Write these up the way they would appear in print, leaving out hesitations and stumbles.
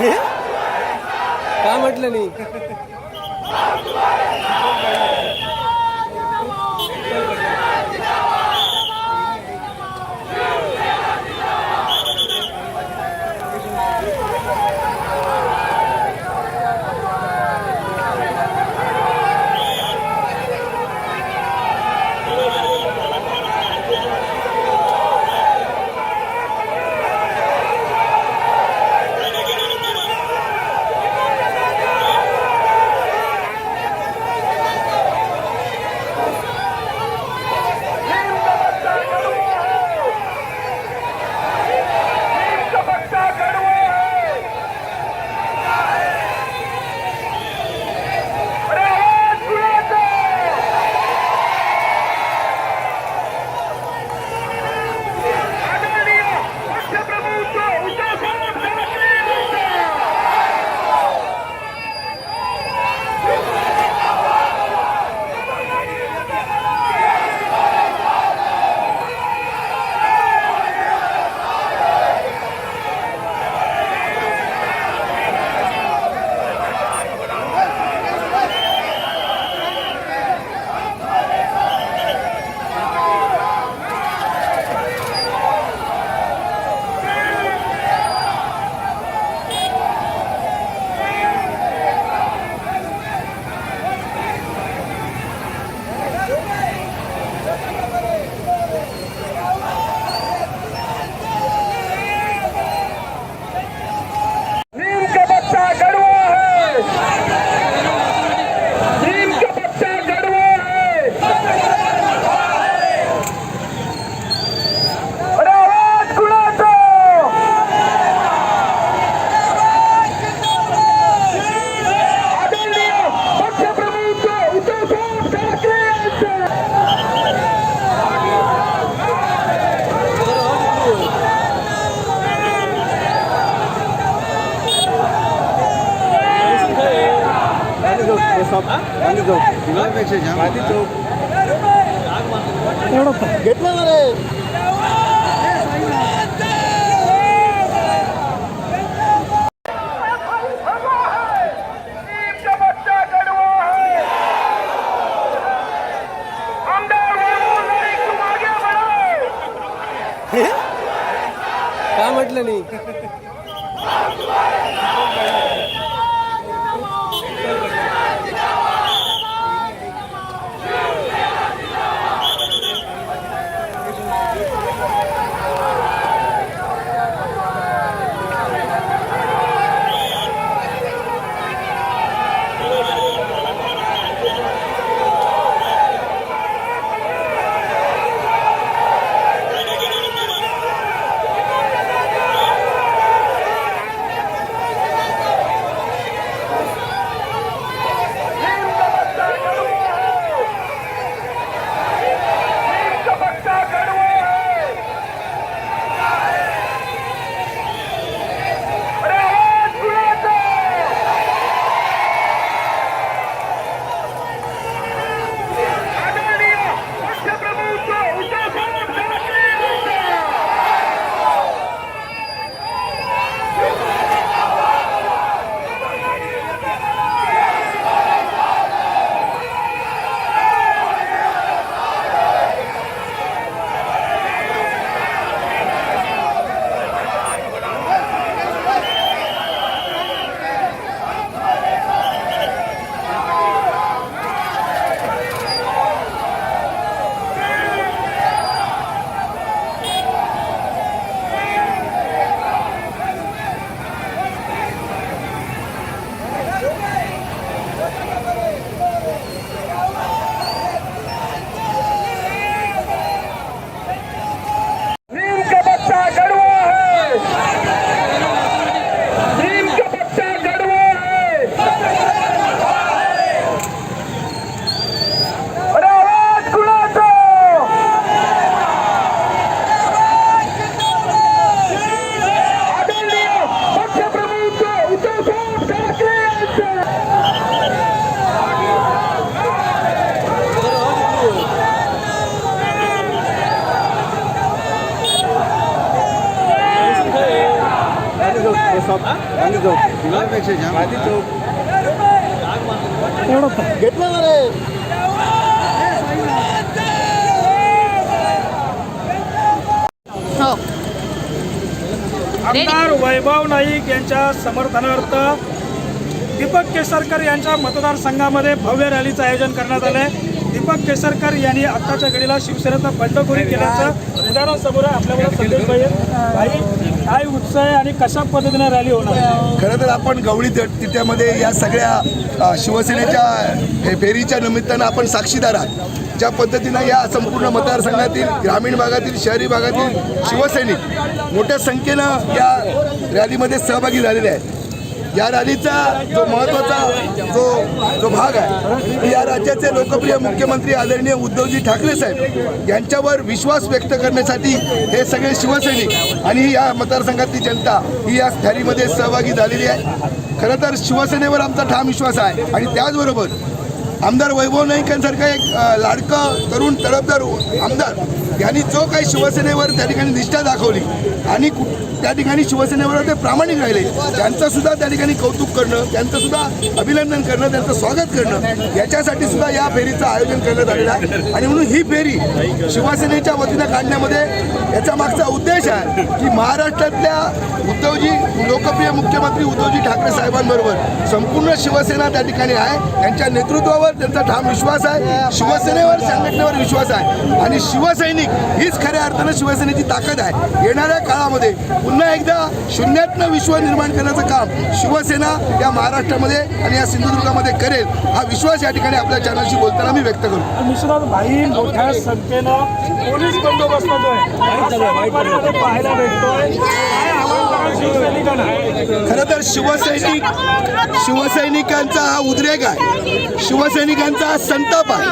का म्हटलं नाही. घेतलं ना रे. का म्हटलं नाही. घेतलं ना रे. हो आमदार वैभव नाईक यांच्या समर्थनार्थ दीपक केसरकर यांच्या मतदारसंघामध्ये भव्य रॅलीचं आयोजन करण्यात आलं आहे. दीपक केसरकर यांनी आत्ताच्या घडीला शिवसेनेचा बंडखोरी केल्याचं उदाहरणासमोर आपल्याला संदेश भाई काय उत्साह आहे आणि कशा पद्धतीने रॅली होणार आहे? खरं तर आपण गवळी तिट्यामध्ये या सगळ्या शिवसेनेच्या फेरीच्या निमित्तानं आपण साक्षीदार आहात. ज्या पद्धतीनं या संपूर्ण मतदारसंघातील ग्रामीण भागातील शहरी भागातील शिवसैनिक मोठ्या संख्येनं या रॅलीमध्ये सहभागी झालेले आहेत. या रॅलीचा जो महत्त्वाचा जो भाग आहे या राज्याचे लोकप्रिय मुख्यमंत्री आदरणीय उद्धवजी ठाकरे साहेब यांच्यावर विश्वास व्यक्त करण्यासाठी हे सगळे शिवसैनिक आणि या मतदारसंघातली जनता ही या रॅलीमध्ये सहभागी झालेली आहे. खरं तर शिवसेनेवर आमचा ठाम विश्वास आहे आणि त्याचबरोबर आमदार वैभव नाईक यांसारखा एक लाडकं तरुण तडफदार आमदार यांनी जो काही शिवसेनेवर त्या ठिकाणी निष्ठा दाखवली आणि त्या ठिकाणी शिवसेनेवर ते प्रामाणिक राहिले त्यांचं सुद्धा त्या ठिकाणी कौतुक करणं, त्यांचं सुद्धा अभिनंदन करणं, त्यांचं स्वागत करणं याच्यासाठी सुद्धा या फेरीचं आयोजन करण्यात आलेलं आहे. आणि म्हणून ही फेरी शिवसेनेच्या वतीनं काढण्यामध्ये याचा मागचा उद्देश आहे की महाराष्ट्रातल्या लोकप्रिय मुख्यमंत्री उद्धवजी ठाकरे साहेबांबरोबर संपूर्ण शिवसेना त्या ठिकाणी आहे. त्यांच्या नेतृत्वावर त्यांचा ठाम विश्वास आहे, शिवसेनेवर संघटनेवर विश्वास आहे आणि शिवसैनिक हीच खऱ्या अर्थानं शिवसेनेची ताकद आहे. येणाऱ्या काळामध्ये पुन्हा एकदा शून्यातनं विश्व निर्माण करण्याचं काम शिवसेना या महाराष्ट्रामध्ये आणि या सिंधुदुर्गामध्ये करेल हा विश्वास या ठिकाणी आपल्या चॅनलशी बोलताना मी व्यक्त करतो. निश्चितच भाई मोठ्या संख्येनं पोलीस बंदोबस्त जो आहे पाहायला भेटतोय. काय आव्हान कराल शिवसैनिकांना? खरं तर शिवसैनिकांचा हा उद्रेक आहे, शिवसैनिकांचा हा संताप आहे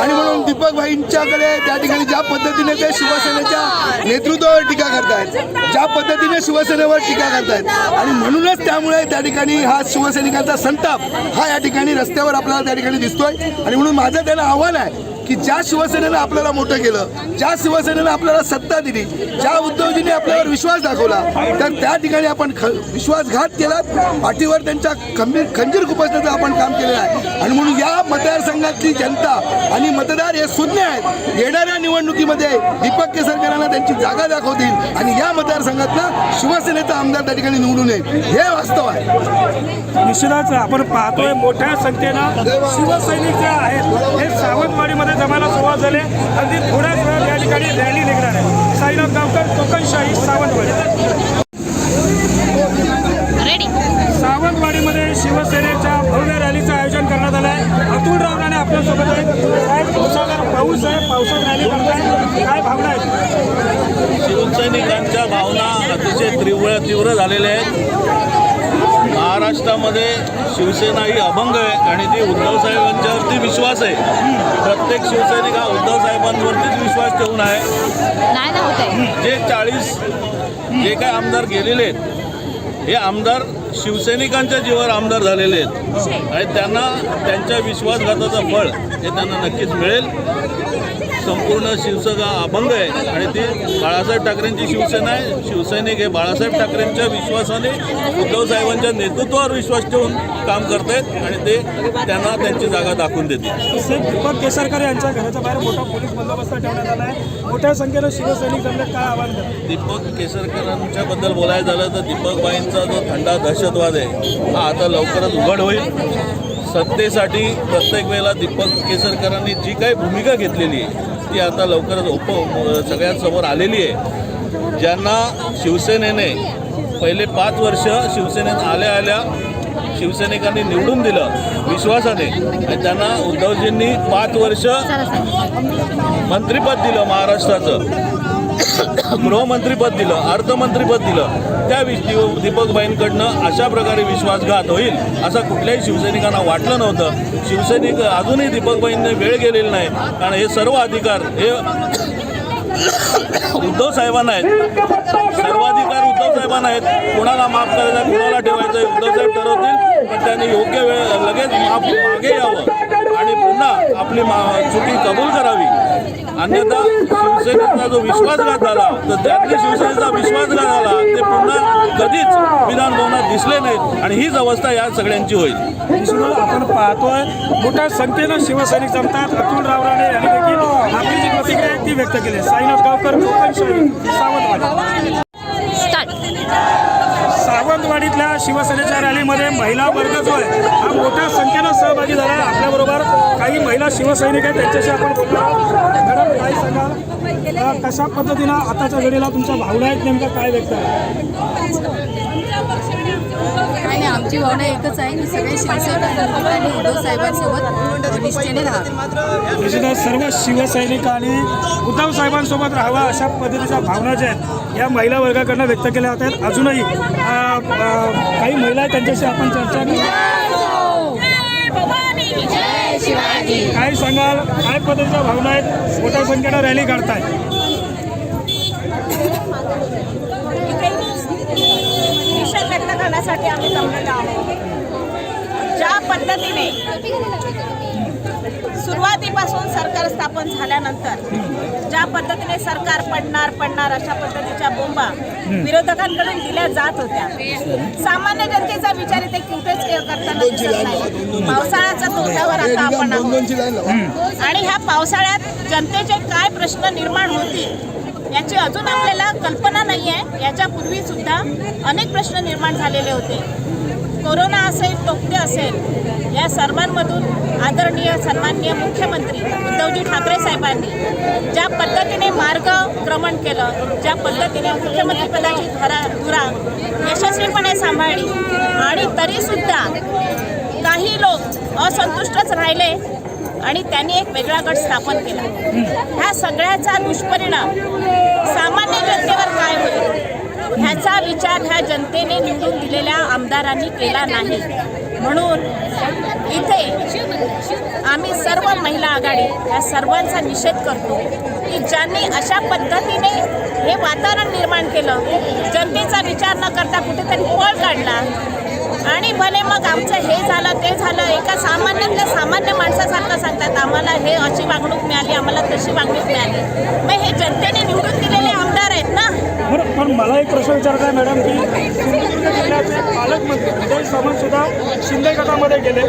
आणि म्हणून दीपक भाईंच्याकडे त्या ठिकाणी ज्या पद्धतीने ते शिवसेनेच्या नेतृत्वावर टीका करतायत, ज्या पद्धतीने शिवसेनेवर टीका करतायत आणि म्हणूनच त्यामुळे त्या ठिकाणी हा शिवसैनिकांचा संताप हा या ठिकाणी रस्त्यावर आपल्याला त्या ठिकाणी दिसतोय. आणि म्हणून माझं त्यांना आव्हान आहे की ज्या शिवसेनेनं आपल्याला मोठं केलं, ज्या शिवसेनेनं आपल्याला सत्ता दिली, ज्या उद्धवजींनी आपल्यावर विश्वास दाखवला तर त्या ठिकाणी आपण विश्वासघात केला, पाठीवर त्यांच्या खंजीर खुपसण्याचं आपण काम केलेलं आहे. आणि म्हणून या मतदारसंघातली जनता आणि मतदार हे शून्य आहेत. येणाऱ्या निवडणुकीमध्ये दीपक केसरकरांना त्यांची जागा दाखवतील आणि या मतदारसंघातनं शिवसेनेचा आमदार त्या ठिकाणी निवडून येईल हे वास्तव आहे. निश्चितच आपण पाहतोय मोठ्या संख्येनं शिवसैनिक जे आहेत हे सावंतवाडीमध्ये जमायला सुरुवात झाली. अगदी थोड्याच वेळात या ठिकाणी रॅली निघणार आहे. साईनाथ गावकर, कोकणशाही, सावंतवाडी. सावंतवाडीमध्ये शिवसेनेच्या भव्य रॅलीचं आयोजन करण्यात आलं आहे. अतुल राव राणे आपल्यासोबत आहेत. मुसळधार पाऊस आहे, पावसात रॅली करताय, काय भावना आहेत? शिवसैनिकांच्या भावना अतिशय तीव्र झालेल्या आहेत. महाराष्ट्रामध्ये शिवसेना ही अभंग आहे आणि ती उद्धव साहेबांच्यावरती विश्वास आहे. प्रत्येक शिवसैनिक हा उद्धव साहेबांवरतीच विश्वास ठेवून आहे. नाही ना होत आहे. जे काय आमदार गेलेले आहेत हे आमदार शिवसैनिकांच्या जीवावर आमदार झालेले आहेत आणि त्यांना त्यांच्या विश्वासघाताचं फळ हे त्यांना नक्कीच मिळेल. संपूर्ण शिवसेना अभंग आहे आणि ती बाळासाहेब ठाकरेंची शिवसेना आहे. शिवसैनिक हे बाळासाहेब ठाकरेंच्या विश्वासाने उद्धव साहेबांच्या नेतृत्वावर विश्वास ठेवून काम करत आहेत आणि ते त्यांना त्यांची जागा दाखवून देतील. दीपक केसरकर यांच्या घराच्या बाहेर मोठा पोलीस बंदोबस्त ठेवण्यात आला आहे. मोठ्या संख्येनं शिवसैनिक जमले, काय आव्हान करतात? दीपक केसरकरांच्याबद्दल बोलायचं झालं तर दीपकबाईंचा जो थंडा दहशतवाद आहे हा आता लवकरच उघड होईल. सत्तेसाठी प्रत्येक वेळेला दीपक केसरकरांनी जी काही भूमिका घेतलेली आहे ती आता लवकरच सगळ्यांसमोर आलेली आहे. ज्यांना शिवसेनेने पहिले 5 वर्ष शिवसेनेत आल्या शिवसैनिकांनी निवडून दिलं विश्वासाने आणि त्यांना उद्धवजींनी 5 वर्ष मंत्रिपद दिलं, महाराष्ट्राचं गृहमंत्रीपद दिलं, अर्थमंत्रीपद दिलं. त्या दीपकबाईंकडनं अशा प्रकारे विश्वासघात होईल असं कुठल्याही शिवसैनिकांना वाटलं नव्हतं. शिवसैनिक अजूनही दीपकबाईंना वेळ गेलेला नाही कारण हे सर्व अधिकार हे उद्धव साहेबांना आहेत. सर्व अधिकार उद्धव साहेबांना आहेत. कोणाला माफ करायचं, कोणाला ठेवायचं उद्धव साहेब ठरवतील. पण त्यांनी योग्य वेळ लगेच मागे यावं आणि पुन्हा आपली चुकी कबूल करावी अन्यथा शिवसेनेचा जो विश्वासघात झाला तर ज्यांनी शिवसेनेचा विश्वासघात झाला ते पुन्हा कधीच विधानभवनात दिसले नाहीत आणि हीच अवस्था या सगळ्यांची होईल. निश्चितच आपण पाहतोय मोठ्या संख्येनं शिवसैनिक जमतात. अतुल रावराणे यांनी देखील आपली जी प्रतिक्रिया आहे ती व्यक्त केली. साईनाथ गावकर, कोकणशाही, सावंतवाडी. सावंतवाडीतल्या शिवसेनेच्या रॅलीमध्ये महिला वर्ग जो आहे हा मोठ्या संख्येनं सहभागी झाला आहे. आपल्याबरोबर काही महिला शिवसैनिक आहेत, त्यांच्याशी आपण बोलणार. मॅडम, काय सांगाल, कशा पद्धतीनं आताच्या घडीला तुमच्या भावना आहेत, नेमका काय व्यक्त आहे? नाही, आमची भावना एकच आहे की सगळे शिवसैनिक आणि उद्धव साहेबांसोबत निष्ठेने राहावे. निश्चितच सर्व शिवसैनिकांनी उद्धव साहेबांसोबत राहावा अशा पद्धतीच्या भावना ज्या आहेत या महिला वर्गाकडनं व्यक्त केल्या जात आहेत. अजूनही काही महिला आहेत, त्यांच्याशी आपण चर्चा करू. काय सांगाल, काय पद्धतीच्या भावना आहेत, मोठ्या संख्येनं रॅली काढताय? निषेध व्यक्त करण्यासाठी आम्ही जमलेलो आहोत. ज्या पद्धतीने सुरुवातीपासून सरकार स्थापन झाल्यानंतर ज्या पद्धतीने सरकार पडणार अशा पद्धतीच्या बोंबा विरोधकांकडून दिल्या जात होत्या, सामान्य जनतेचा विचार इथे कुठेच करताना दिसत नाही. पावसाळ्याच्या तोंडावर आता आपण आहोत आणि ह्या पावसाळ्यात जनतेचे काय प्रश्न निर्माण होतील याची अजून आपल्याला कल्पना नाही आहे. याच्यापूर्वी सुद्धा अनेक प्रश्न निर्माण झालेले होते. कोरोना असेल, टोकते असेल, या सर्वांमधून आदरणीय सन्माननीय मुख्यमंत्री उद्धवजी ठाकरे साहेबांनी ज्या पद्धतीने मार्गक्रमण केलं, ज्या पद्धतीने मुख्यमंत्रीपदाची धुरा यशस्वीपणे सांभाळली आणि तरीसुद्धा काही लोक असंतुष्टच राहिले आणि त्यांनी एक वेगळा गट स्थापन केला. ह्या सगळ्याचा दुष्परिणाम सामान्य जनतेवर काय होईल ह्याचा विचार ह्या जनतेने निवडून दिलेल्या आमदारांनी केला नाही. म्हणून इथे आम्ही सर्व महिला आघाडी या सर्वांचा निषेध करतो की ज्यांनी अशा पद्धतीने हे वातावरण निर्माण केलं, जनतेचा विचार न करता कुठेतरी पळ काढला आणि भले मग आमचं हे झालं ते झालं, एका सामान्यातल्या सामान्य माणसासारखं सांगतात आम्हाला हे अशी वागणूक मिळाली, आम्हाला तशी वागणूक मिळाली. मग हे जनतेने निवडून दिलेले आमदार आहेत ना. बरं, पण मला एक प्रश्न विचारायचा आहे मॅडम की सिंधुदुर्ग जिल्ह्याचे पालकमंत्री उदय सामंत सुद्धा शिंदे गटामध्ये गेले.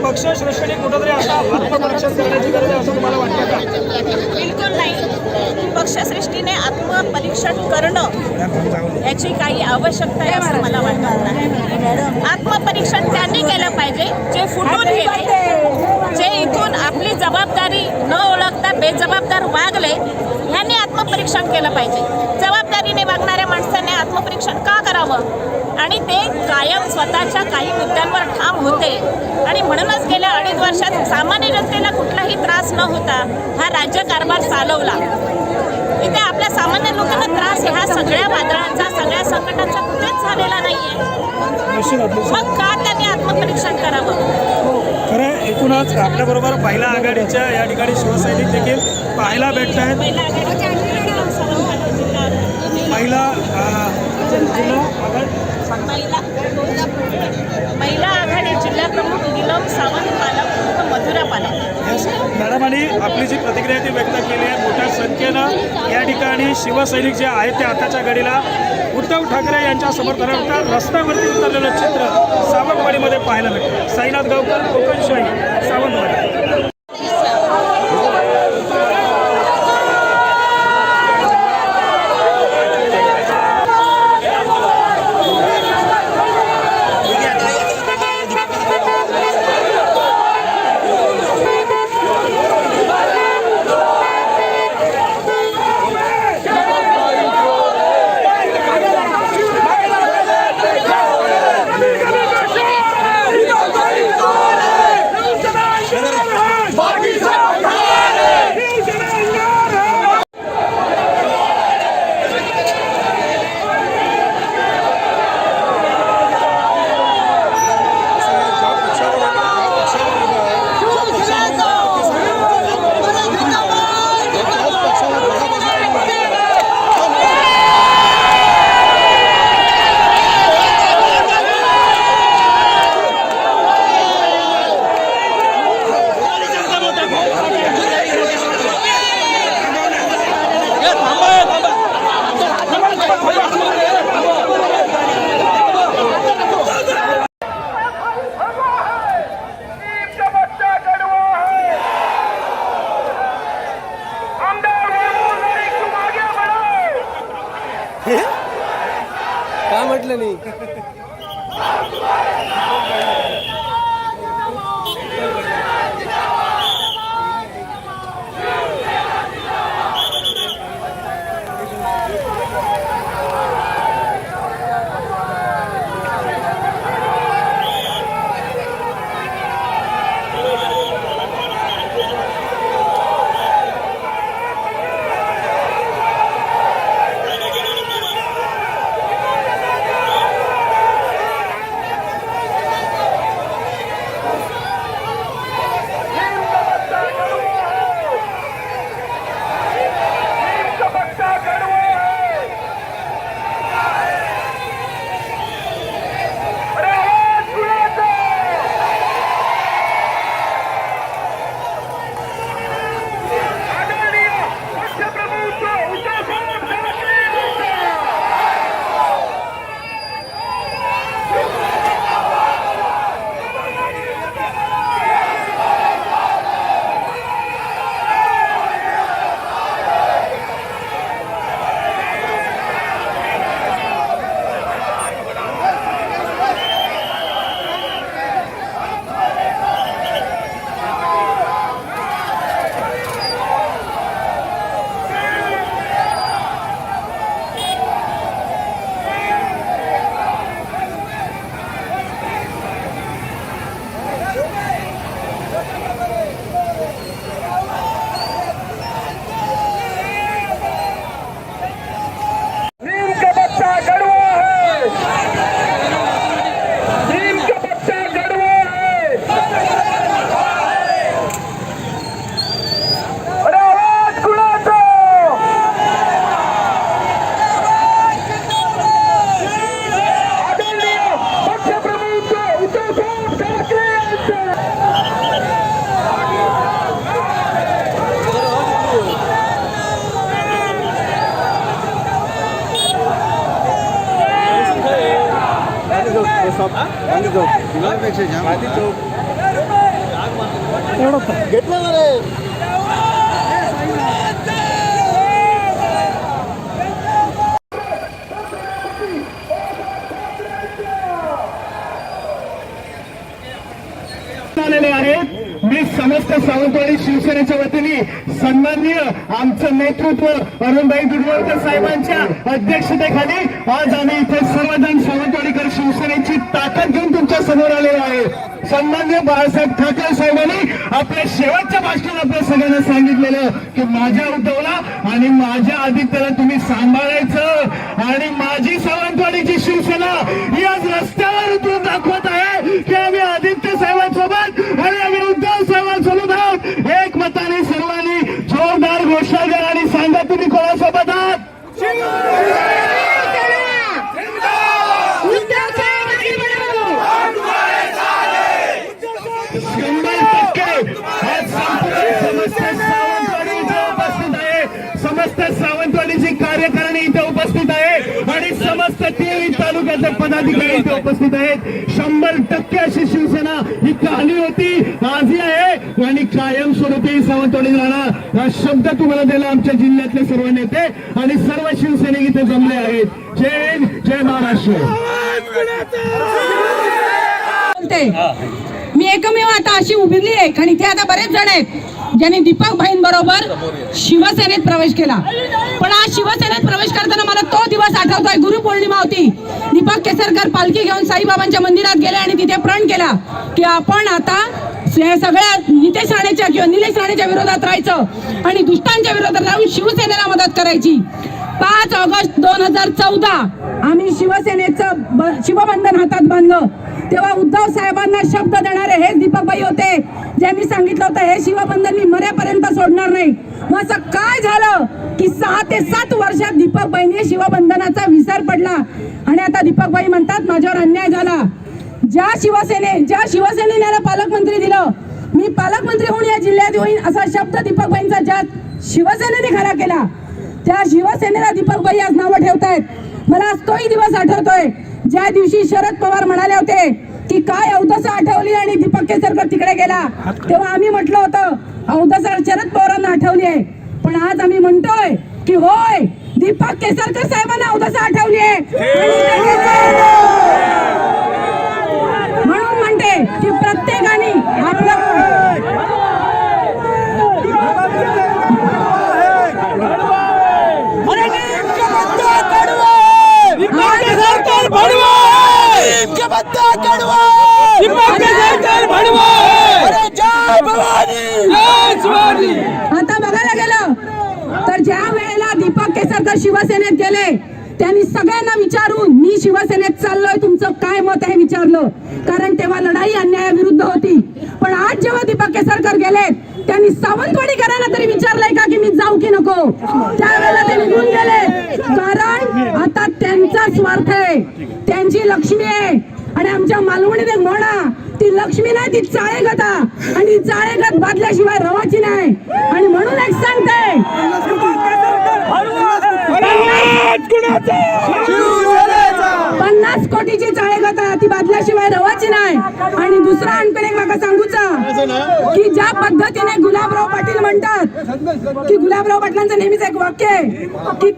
पक्षश्रेष्ठीने कुठंतरी आता आत्मपरीक्षण करण्याची गरज आहे असं तुम्हाला वाटतं का? बिलकुल नाही. पक्षश्रेष्ठीने आत्मपरीक्षण करणं याची काही आवश्यकता आहे असं मला वाटत नाही. आत्मपरीक्षण त्यांनी केलं पाहिजे जे फुटून गेले, जे इथून आपली जबाबदारी न ओळखता बेजबाबदार वागले, ह्यांनी आत्मपरीक्षण केलं पाहिजे. जबाबदारीने वागणाऱ्या माणसाने आत्मपरीक्षण का करावं? आणि ते कायम स्वतःच्या काही मुद्द्यांवर ठाम होते आणि म्हणूनच गेल्या 2.5 वर्षात सामान्य जनतेला कुठलाही त्रास न होता हा राज्यकारभार चालवला. इथे आपल्या सामान्य लोकांना त्रास ह्या सगळ्या वादळांचा, सगळ्या संकटांचा कुठेच झालेला नाहीये. मग का त्यांनी आत्मपरीक्षण करावं? खरं एकूणच आपल्याबरोबर महिला आघाडीच्या या ठिकाणी शिवसैनिक देखील पाहायला भेटत आहेत. महिला आघाडी जिल्हा प्रमुख नीलम सावंत, पालक मधुरा पालक. मॅडमांनी आपली जी प्रतिक्रिया ती व्यक्त केली आहे. मोठ्या संख्येनं या ठिकाणी शिवसैनिक जे आहेत ते आताच्या घडीला उद्धव ठाकरे यांच्या समर्थनार्थ रस्त्यावरती उतरलेलं चित्र सावंतवाडीमध्ये पाहायला भेटतं. साईनाथ गावकर, कोकणशाही, सावंतवाडी. का म्हटलं नाही? घेतलं ना रे. आलेले आहेत. मी समस्त सावंतवाडी शिवसेनेच्या वतीने सन्माननीय आमचं नेतृत्व अरुणभाई दुधवळकर साहेबांच्या अध्यक्षतेखाली आज आम्ही इथे सर्वजण सावंतवाडीकर शिवसेनेची ताकद घेऊन तुमच्या समोर आलेलो आहे. सन्माननीय बाळासाहेब ठाकरे साहेबांनी आपल्या शेवटच्या भाषणात आपल्या सगळ्यांना सांगितलेलं की माझ्या उद्धवला आणि माझ्या आदित्यला तुम्ही सांभाळायचं आणि माझी सावंतवाडीची शिवसेना ही आज रस्त्यावर उतरून दाखवत आहे की आम्ही आदित्य साहेबांसोबत आणि आम्ही उद्धव साहेबांसोबत आहोत. एक मताने सर्वांनी जोरदार घोषणा द्या आणि सांगा तुम्ही कोणासोबत आहात. समस्त सावंतवाडीची कार्यकारिणी इथे उपस्थित आहे आणि समस्त 23 तालुक्याचे पदाधिकारी इथे उपस्थित आहेत. 100% अशी शिवसेना ही काली होती, आजही आहे आणि कायमस्वरूपी सावंतवाडी राहणार हा शब्द तुम्हाला दिला आमच्या जिल्ह्यातले सर्व नेते आणि सर्व शिवसैनिक इथे जमले आहेत. जय हिंद, जय महाराष्ट्र. मी एकमेव आता अशी उभिरली आहे आणि इथे आता बरेच जण आहेत ज्यांनी दीपक भाईंबरोबर शिवसेनेत प्रवेश केला. पण आज शिवसेनेत प्रवेश करताना मला तो दिवस आठवतोय. गुरुपौर्णिमा होती. दीपक केसरकर पालखी घेऊन साईबाबांच्या मंदिरात गेले आणि तिथे प्रण केला की आपण आता सगळ्या नितेश राणेच्या किंवा निलेश राणेच्या विरोधात राहायचं आणि दुष्टांच्या विरोधात राहून शिवसेनेला मदत करायची. 5 ऑगस्ट 2014 आम्ही शिवसेनेचं शिवबंधन हातात बांधलं. तेव्हा उद्धव साहेबांना शब्द देणारे हेच दीपकभाई होते, ज्यांनी सांगितलं होतं हे शिवबंधन मी मरेपर्यंत सोडणार नाही. मग असं काय झालं की 6 ते 7 वर्षात दीपकभाईंनी शिवबंधनाचा विसर पडला आणि आता दीपकभाई म्हणतात माझ्यावर अन्याय झाला. ज्या शिवसेनेने याला पालकमंत्री दिलं, मी पालकमंत्री होऊन या जिल्ह्यात होईन असा शब्द दीपकभाईंचा ज्या शिवसेनेने खरा केला त्या शिवसेनेला दीपकभाई आज नावं ठेवतायत. मला आज तोही दिवस आठवतोय ज्या दिवशी शरद पवार म्हणाले होते की काय अवधसा आठवली आणि दीपक केसरकर तिकडे गेला, तेव्हा आम्ही म्हटलं होतं अवधसा शरद पवारांना आठवली आहे. पण आज आम्ही म्हणतोय की होय दीपक केसरकर साहेबांना अवधसा आठवली आहे. सावरकर शिवसेनेत गेले, त्यांनी सगळ्यांना विचारून मी शिवसेनेत चाललोय, तुमचं काय मत आहे विचारलं, कारण तेव्हा लढाई अन्यायाविरुद्ध होती. पण आज जेव्हा दीपक केसरकर गेले, त्यांनी सावंतवाडीकरांना तरी विचारलंय का की मी जाऊ की नको? त्यावेळेला ते निघून गेले, कारण आता त्यांचा स्वार्थ आहे, त्यांची लक्ष्मी आहे. आणि आमच्या मालवणीत एक म्हण आहे, ती लक्ष्मी नाही ती चाळेगता, आणि चाळेगत बादल्याशिवाय रवाची नाही. आणि म्हणून एक सांगते, 50 कोटीची चाळेगत आहे, ती बादल्याशिवाय रवाची नाही. आणि दुसरा आणखी एक माका सांगूचा की ज्या पद्धतीने गुलाबराव पाटील म्हणतात की गुलाबराव पाटलांचं नेहमीच एक वाक्य आहे की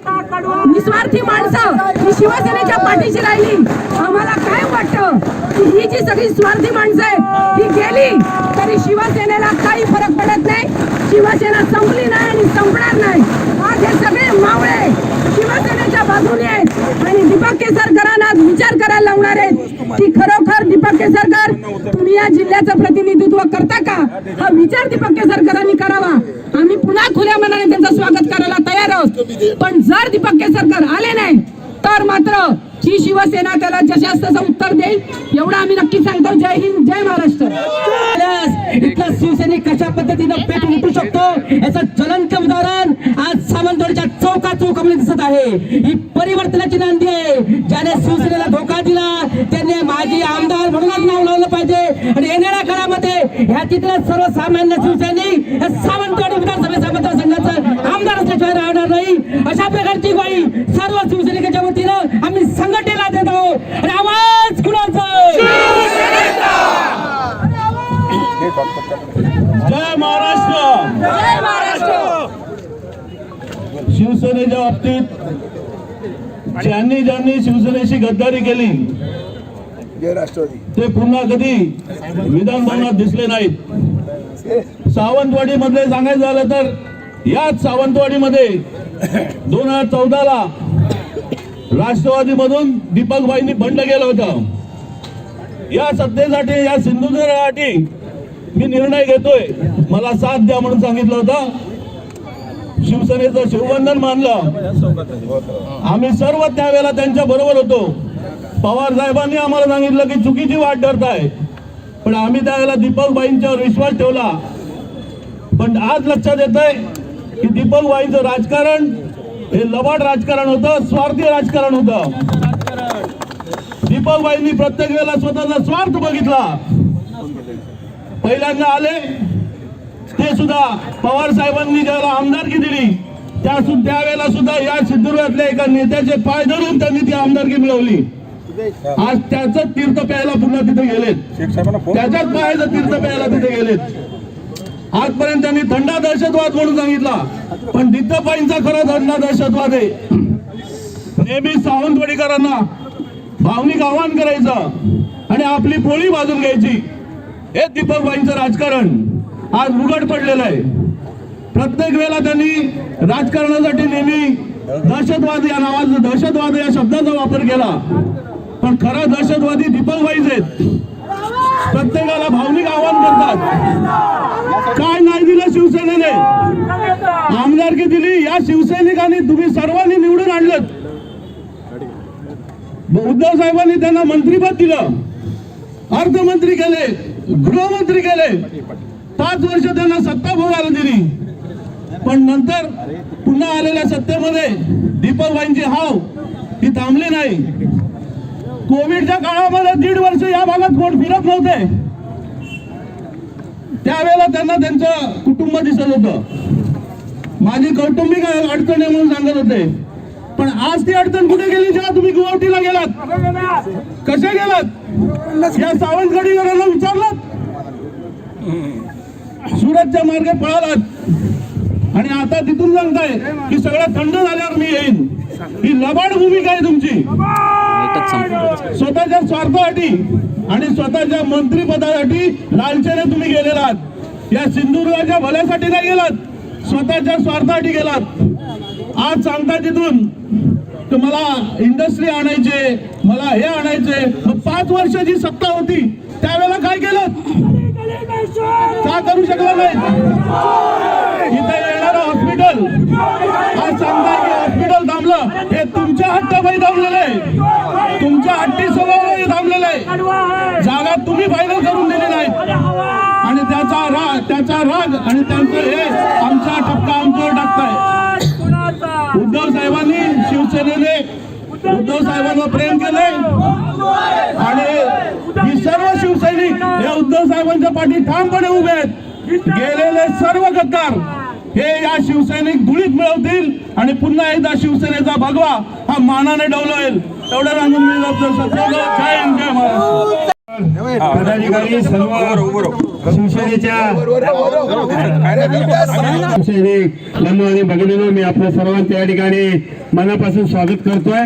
निस्वार्थी माणसं ही शिवसेनेच्या पाठीशी राहिली. आम्हाला काय वाटतं की ही जी सगळी स्वार्थी माणसं आहे ही गेली तरी शिवसेनेला काही फरक पडत नाही. शिवसेना संपली नाही आणि संपणार नाही. आज हे सगळे मावळे शिवसेनेच्या बाजूने आहेत आणि दीपक केसरकरांना विचार करायला लावणार आहेत की खरोखर दीपक केसरकर तुम्ही या जिल्ह्याचं प्रतिनिधित्व करता का? हा विचार दीपक केसरकरांनी करावा. आम्ही पुन्हा खुल्या मनाने त्यांचं स्वागत करायला तयार आहोत. पण जर दीपक केसरकर आले नाही तर मात्र ही शिवसेना त्याला जशास तसं उत्तर देईल, एवढं आम्ही नक्की सांगतो. जय हिंद, जय महाराष्ट्र. इथला शिवसैनिक कशा पद्धतीनं पेटून उठू शकतो याचं ज्वलंत उदाहरण आज सावंतवाडीच्या चौकामध्ये दिसत आहे. ही परिवर्तनाची नांदी आहे. ज्याने शिवसेनेला धोका दिला त्यांनी माजी आमदार म्हणूनच नाव लावलं पाहिजे. आणि येणाऱ्या काळामध्ये ह्या तिथल्या सर्वसामान्य शिवसैनिक या सावंतवाडी विधानसभा मतदारसंघाचं आमदार असल्याशिवाय राहणार नाही. अशा प्रकारची ग्वाही सर्व शिवसैनिकांच्या वतीनं आम्ही संघटनेला देत आहोत. आणि आवाज कुणाचा? जय महाराष्ट्र. जय महाराष्ट्र. शिवसेनेच्या बाबतीत ज्यांनी शिवसेनेशी गद्दारी केली ते पुन्हा कधी विधान भवनात दिसले नाहीत. सावंतवाडी मध्ये सांगायचं झालं तर याच सावंतवाडीमध्ये 2014ला राष्ट्रवादीमधून दीपकबाईंनी बंड केलं होतं. या सत्तेसाठी, या सिंधुदुर्गासाठी मी निर्णय घेतोय, मला साथ द्या म्हणून सांगितलं होतं. शिवसेनेचं शिवबंधन मानलं. आम्ही सर्व त्यावेळेला त्यांच्या बरोबर होतो. पवार साहेबांनी आम्हाला सांगितलं की चुकीची वाट धरताय, पण आम्ही त्यावेळेला दीपकबाईंच्यावर विश्वास ठेवला. पण आज लक्षात येत आहे की दीपकबाईंचं राजकारण हे लबाड राजकारण होतं, स्वार्थी राजकारण होतं. दीपकबाईंनी प्रत्येक वेळेला स्वतःचा स्वार्थ बघितला. पहिल्यांदा आले ते सुद्धा पवार साहेबांनी ज्याला आमदारकी दिली त्यावेळेला सुद्धा या सिंधुदुर्गातल्या एका नेत्याचे पाय धरून त्यांनी ती आमदारकी मिळवली. आज त्याचं तीर्थ प्यायला पुन्हा तिथे गेलेत, त्याच्याच पायाचं तीर्थ प्यायला तिथे गेलेत. आजपर्यंत त्यांनी थंडा दहशतवाद म्हणून सांगितला, पण दीपकबाईंचा खरा थंडा दहशतवाद आहे. नेहमी सावंतवाडीकरांना भावनिक आवाहन करायचं आणि आपली पोळी बाजून घ्यायची. हे दीपकबाईंचं राजकारण आज उघड पडलेलं आहे. प्रत्येक वेळेला त्यांनी राजकारणासाठी नेहमी दहशतवाद या नावाचा, दहशतवाद या शब्दाचा वापर केला, पण खरा दहशतवादी दीपकबाईच आहेत. प्रत्येकाला भावनिक आवाहन करतात. काय नाही दिलं शिवसेनेने? आमदारकी दिली. या शिवसैनिकांनी तुम्ही सर्वांनी निवडून आणलं. उद्धव साहेबांनी त्यांना मंत्रीपद दिलं, अर्थमंत्री केले, गृहमंत्री केले, 5 वर्ष त्यांना सत्ता भोगायला दिली. पण नंतर पुन्हा आलेल्या सत्तेमध्ये दीपकबाईंची हाव ती थांबली नाही. कोविडच्या काळामध्ये 1.5 वर्ष या भागात कोण फिरत नव्हते. त्यावेळेला त्यांना त्यांचं कुटुंब दिसत होतं. माझी कौटुंबिक अडचण आहे म्हणून सांगत होते. पण आज ती अडचण कुठे गेली जेव्हा तुम्ही गुवाहाटीला गेलात? कशा गेलात? या सावंतवाडीकरांना विचारलात? सुरतच्या मार्गे पळालात आणि आता तिथून सांगताय की सगळं थंड झाल्यावर मी येईन. ही लबाड भूमिका आहे तुमची. स्वतःच्या स्वार्थासाठी आणि स्वतःच्या मंत्रीपदासाठी लालचेने तुम्ही गेलेला आहात. या सिंधुदुर्गाच्या भल्यासाठी नाही गेलात, स्वतःच्या स्वार्थासाठी गेलात. आज सांगता तिथून तर मला इंडस्ट्री आणायचे, मला हे आणायचे. 5 वर्षाची सत्ता होती त्यावेळेला काय केलं? का करू शकला नाही? इथे येणारं हॉस्पिटल आज सांगताय की हॉस्पिटल थांबलं म्हटलं हे तुमच्या हट्टापायी थांबलेलं आहे, तुमच्या हट्टी स्वभावाने थांबलेलं आहे. जागा तुम्ही फायनल करून दिली नाही आणि त्याचा राग आणि त्यांचं हे आमचा ठपका आमच्यावर टाकताय. उद्धव साहेबांनी शिवसेनेने उद्धव साहेबांवर प्रेम केलंय आणि ही सर्व शिवसैनिक या उद्धव साहेबांच्या पाठी ठामपणे उभे आहेत. गेलेले सर्व गद्दार हे या शिवसैनिक धुळीत मिळवतील आणि पुन्हा एकदा शिवसेनेचा भगवा हा मानाने डवलेल. एवढं सांगून मी जय हिंद जय महाराष्ट्र. पदाधिकारी सर्व शिवसेनेच्या आणि भगिनींनो, मी आपल्या सर्वांचं या ठिकाणी मनापासून स्वागत करतोय.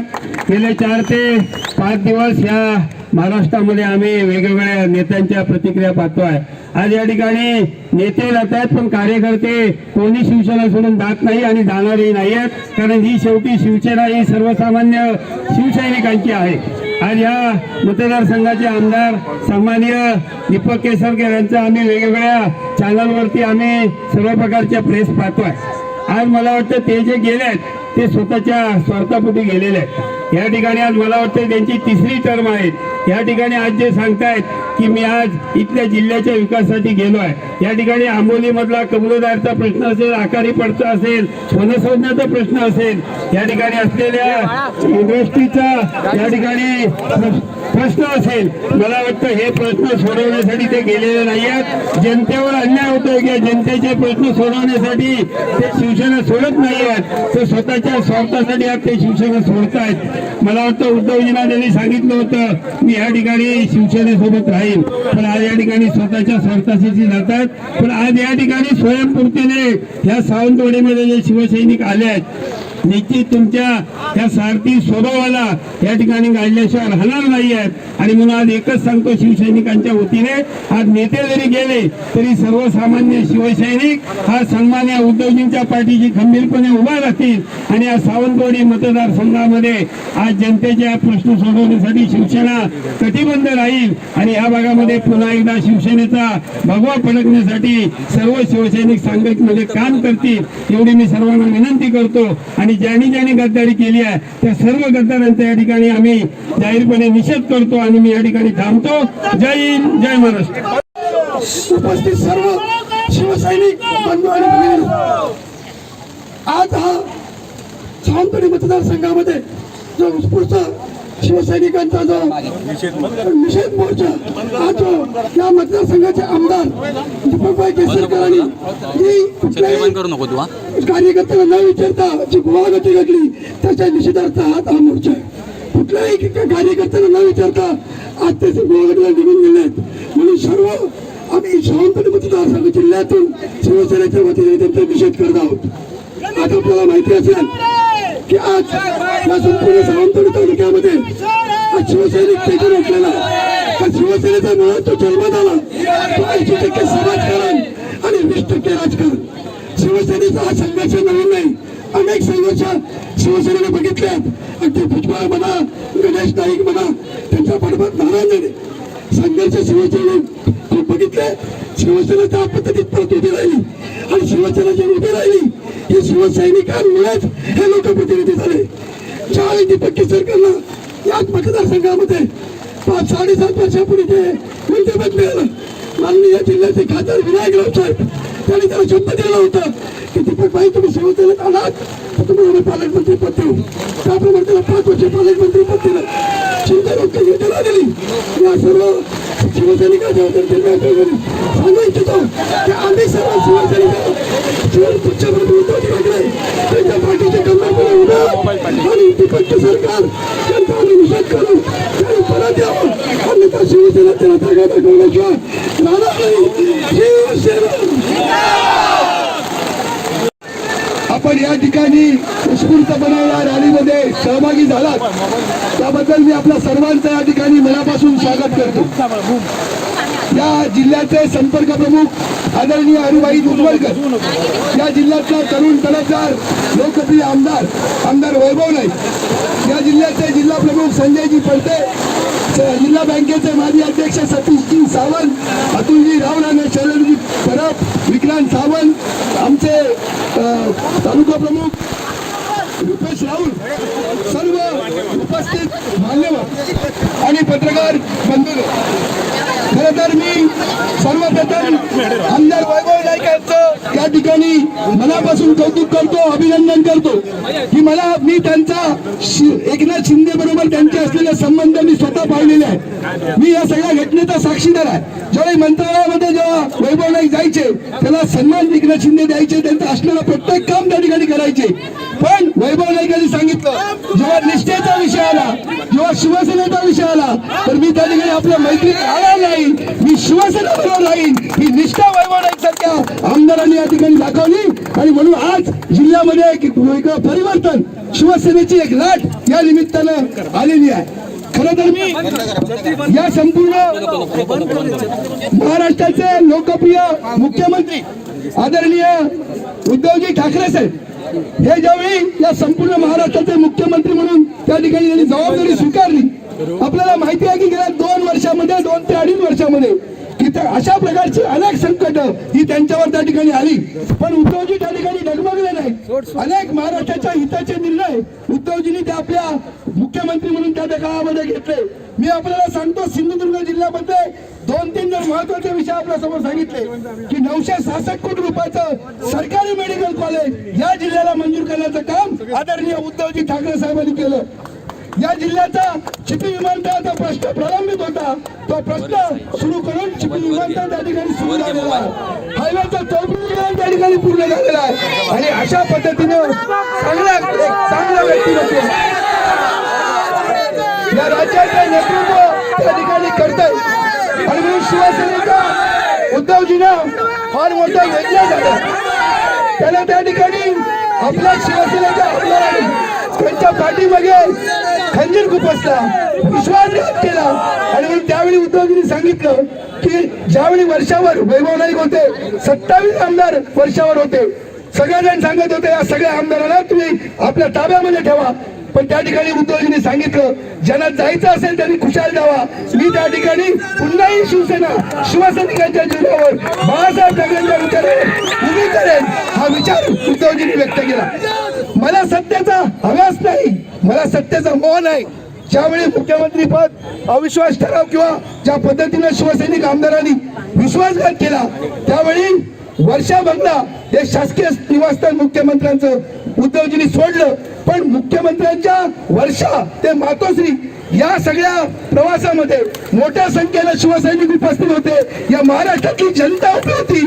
गेले 4 ते 5 दिवस या महाराष्ट्रामध्ये आम्ही वेगवेगळ्या नेत्यांच्या प्रतिक्रिया पाहतोय. आज या ठिकाणी नेते जात आहेत पण कार्यकर्ते कोणी शिवसेना सोडून जात नाही आणि जाणारही नाही आहेत, कारण ही शेवटी शिवसेना ही सर्वसामान्य शिवसैनिकांची आहे. आज या मतदारसंघाचे आमदार सन्माननीय दीपक केसरकर यांचं आम्ही वेगवेगळ्या चॅनलवरती आम्ही सर्व प्रकारच्या प्रेस पाहतोय. आज मला वाटतं ते जे गेले आहेत ते स्वतःच्या स्वार्थापोटी गेलेले आहेत. या ठिकाणी आज मला वाटतं त्यांची 3री टर्म आहे. या ठिकाणी आज जे सांगतायत की मी आज इथल्या जिल्ह्याच्या विकासासाठी गेलो आहे, या ठिकाणी आंबोली मधला कमलोदारचा प्रश्न असेल, आकारी पडचा असेल, वनसंवर्धनाचा प्रश्न असेल, या ठिकाणी असलेल्या इंडस्ट्रीचा या ठिकाणी प्रश्न असेल, मला वाटतं हे प्रश्न सोडवण्यासाठी ते गेलेले नाही आहेत. जनतेवर अन्याय होतोय की जनतेचे प्रश्न सोडवण्यासाठी ते शिवसेना सोडत नाही आहेत, ते स्वतःच्या स्वार्थासाठी आज ते शिवसेना सोडतायत. मला वाटतं उद्धवजींना त्यांनी सांगितलं होतं मी या ठिकाणी शिवसेनेसोबत राहील, पण आज या ठिकाणी स्वतःच्या स्वार्थासाठी जातात. पण आज या ठिकाणी स्वयंपूर्तीने या सावंतवाडीमध्ये जे शिवसैनिक आले आहेत निश्चित तुमच्या त्या सारथी स्वभावाला या ठिकाणी गाडल्याशिवाय राहणार नाही आहेत. आणि म्हणून आज एकच सांगतो शिवसैनिकांच्या वतीने, आज नेते जरी गेले तरी सर्वसामान्य शिवसैनिक हा सन्मान्य उद्धवजींच्या पाठीशी खंबीरपणे उभा राहतील आणि या सावंतवाडी मतदारसंघामध्ये आज जनतेचे प्रश्न सोडवण्यासाठी शिवसेना कटिबद्ध राहील आणि या भागामध्ये पुन्हा एकदा शिवसेनेचा भगवा फडकण्यासाठी सर्व शिवसैनिक सांगलीमध्ये काम करतील एवढी मी सर्वांना विनंती करतो. आणि ज्यांनी गद्दारी केली आहे त्या सर्व गद्दारांचा या ठिकाणी आम्ही जाहीरपणे निषेध करतो आणि मी या ठिकाणी थांबतो. जय हिंद जय महाराष्ट्र. उपस्थित सर्व शिवसैनिक बंधू आणि भगिनी, आज हा सावंतवाडी मतदारसंघामध्ये जो उत्स्फूर्त शिवसैनिकांचा जो निषेध मोर्चा आज या मतदारसंघाचे आमदार दीपकभाई केसरकरांनी कार्यकर्त्याला न विचारता जी गुवागती घडली त्याच्या निषेधार्थ हा मोर्चा आहे. कुठल्याही कार्यकर्त्याला न विचारता आज त्याचे गुवागतीला निघून गेले आहेत. म्हणून सर्व आम्ही सावंतवाडी मतदारसंघ जिल्ह्यातून शिवसेनेच्या वतीने त्यांचा निषेध करत आहोत. आज आपल्याला माहिती असेल की आज या संपूर्ण सावंतवाडी तालुक्यामध्ये आज शिवसैनिक पेटून उठलेला, शिवसेनेचा मुळात तो जन्मात आला, तो 80% समाजकारण आणि 20% राजकारण. शिवसेनेचा हा संघर्ष नवीन नाही, अनेक संघर्ष शिवसेनेने बघितल्यात. अगदी भुजबळ म्हणा, गणेश नाईक म्हणा, त्यांच्या पाठोपाठ नारायण संघर्ष शिवसेने खूप बघितले. शिवसेना त्या पद्धतीत परत उभी राहिली आणि शिवसेना जी उभी राहिली हे शिवसैनिकांमुळेच हे लोकप्रतिनिधी झाले. ज्यावेळी दीपक केसरकरला याच मतदारसंघामध्ये 5-7.5 वर्षापूर्वी जे मंत्रिपद मिळालं, माननीय जिल्ह्याचे खासदार विनायक राव साहेब त्यांनी त्याला शपथ दिला होता की दीपकभाई तुम्ही शिवसेनेत आलात तर तुम्हाला आम्ही पालकमंत्री पद देऊ. त्याप्रमाणे त्याला 5 वर्ष पालकमंत्री पद दिलं. चिंता योजना दिली. या सर्व शिवसैनिकांच्या सांगू इच्छितो की आम्ही सर्व शिवसैनिक त्यांच्या पाठीचे कंबरपुढे उभा आणि दीपक केसरकर त्यांचा आम्ही निषेध करू त्यांनी परत यावं, अन्यथा शिवसेना त्याला जागा दाखवल्याशिवाय राहणार नाही. शिवसेना. आपण या ठिकाणी उत्स्फूर्तपणे या रॅलीमध्ये सहभागी झालात त्याबद्दल मी आपल्या सर्वांचं या ठिकाणी मनापासून स्वागत करतो. या जिल्ह्याचे संपर्क प्रमुख आदरणीय हरिभाई दुधवडकर, या जिल्ह्यातला तरुण तडफदार लोकप्रिय आमदार वैभव नाईक, या जिल्ह्याचे जिल्हा प्रमुख संजयजी पडते, जिल्हा बँकेचे माजी अध्यक्ष सतीशजी सावंत, अतुलजी रावराणे, शैलेंद्रजी परब, विक्रांत सावंत, आमचे तालुका प्रमुख दिवस राहून सर्व उपस्थित मान्यवर आणि पत्रकार बंधू, खरं तर मी सर्वप्रथम आमदार वैभव नाईक यांचं या ठिकाणी मनापासून कौतुक करतो, अभिनंदन करतो की मी त्यांचा एकनाथ शिंदे बरोबर त्यांचे असलेले संबंध मी स्वतः पाहिलेले आहे. मी या सगळ्या घटनेचा साक्षीदार आहे. ज्यावेळी मंत्रालयामध्ये जेव्हा वैभव नाईक जायचे त्याला सन्मान एकनाथ शिंदे द्यायचे, त्यांचं असलेलं प्रत्येक काम त्या ठिकाणी करायचे. पण वैभव नाईकांनी सांगितलं जेव्हा निष्ठेचा विषय आला, जेव्हा शिवसेनेचा विषय आला, तर मी त्या ठिकाणी आपल्या मैत्रीत राहणार नाही, मी शिवसेना बरोबर राहीन. ही निष्ठा वैभव नाईक सारख्या आमदारांनी या ठिकाणी दाखवली आणि म्हणून आज जिल्ह्यामध्ये एक परिवर्तन, शिवसेनेची एक लाट या निमित्तानं आलेली आहे. खरं तर मी या संपूर्ण महाराष्ट्राचे लोकप्रिय मुख्यमंत्री आदरणीय उद्धवजी ठाकरे साहेब हे ज्यावेळी या संपूर्ण महाराष्ट्राचे मुख्यमंत्री म्हणून त्या ठिकाणी त्यांनी जबाबदारी स्वीकारली, आपल्याला माहिती आहे की गेल्या 2 वर्षामध्ये 2 ते 2.5 वर्षामध्ये की अशा प्रकारची अनेक संकट ही त्यांच्यावर त्या ठिकाणी आली. पण उद्धवजी त्या ठिकाणी डगमगले नाही. अनेक महाराष्ट्राच्या हिताचे निर्णय उद्धवजींनी त्या आपल्या मुख्यमंत्री म्हणून त्या काळामध्ये घेतले. मी आपल्याला सांगतो, सिंधुदुर्ग जिल्ह्यामध्ये 2-3 महत्वाचे विषय आपल्या समोर सांगितले की 966 कोटी रुपयाचं सरकारी मेडिकल कॉलेज या जिल्ह्याला मंजूर करण्याचं काम आदरणीय उद्धवजी ठाकरे साहेबांनी केलं. या जिल्ह्याचा चिपी विमानतळाचा प्रश्न प्रलंबित होता, तो प्रश्न सुरू करून चिपी विमानतळ त्या ठिकाणी सुरू झालेला आहे. हायवेचा 34 त्या ठिकाणी पूर्ण झालेला आहे. आणि अशा पद्धतीनं चांगला व्यक्तिमत्व या राज्याचं नेतृत्व त्या ठिकाणी करताय. आणि म्हणून शिवसेनेचा उद्धवजीनं फार मोठा वेगळा झाला. त्याला त्या ठिकाणी आपल्या शिवसेनेच्या आमदारांनी त्यांच्या पाठीमागे खंजीर खुपसला, विश्वासघात केला. आणि म्हणून त्यावेळी उद्धवजींनी सांगितलं की ज्यावेळी वर्षावर वैभव नाईक होते, 27 आमदार वर्षावर होते, सगळेजण सांगत होते या सगळ्या आमदारांना तुम्ही आपल्या ताब्यामध्ये ठेवा. पण त्या ठिकाणी उद्धवजींनी सांगितलं ज्यांना जायचं असेल त्यांनी खुशाल जावा. मी त्या ठिकाणी पुन्हाही शिवसैनिकांच्या जीवावर बाळासाहेब ठाकरेंच्या विचारावर उभी करेन हा विचार उद्धवजींनी व्यक्त केला. मला सत्तेचा हव्यास नाही, मला सत्तेचा मोह नाही. ज्यावेळी मुख्यमंत्री पद अविश्वास ठराव किंवा ज्या पद्धतीने शिवसैनिक आमदारांनी विश्वासघात केला, त्यावेळी वर्षा बंगला हे शासकीय निवासस्थान मुख्यमंत्र्यांचं उद्धवजींनी सोडलं. पण मुख्यमंत्र्यांच्या वर्षा ते मातोश्री या सगळ्या प्रवासामध्ये मोठ्या संख्येनं शिवसैनिक उपस्थित होते. या महाराष्ट्रातली जनता उभी होती.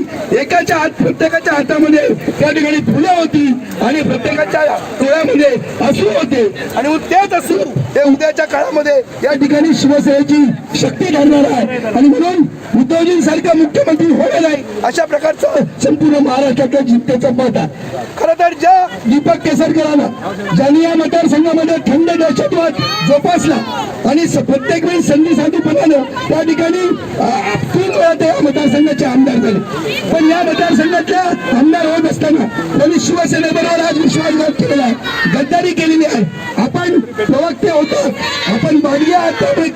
प्रत्येकाच्या हातामध्ये त्या ठिकाणी फुलं होती आणि प्रत्येकाच्या डोळ्यामध्ये अश्रू होते. आणि तेच अश्रू हे उद्याच्या काळामध्ये या ठिकाणी शिवसेनेची शक्ती ठरणार आहे. आणि म्हणून उद्धवजींसारखा मुख्यमंत्री होणे नाही अशा प्रकारचं संपूर्ण महाराष्ट्रातल्या जनतेचं मत आहे. खरं तर ज्या दीपक केसरकरांना ज्यांनी या मतदारसंघामध्ये थंड दहशतवाद जोपासला आणि प्रत्येक वेळी संधी साधूपणानं त्या ठिकाणी 3 वेळा त्या मतदारसंघाचे आमदार झाले. पण या मतदारसंघातल्या आमदार होत असताना त्यांनी शिवसेनेबरोबर आज विश्वासघात केलेला आहे, गद्दारी केलेली आहे. आपण प्रवक्ते होतो, आपण बाडिया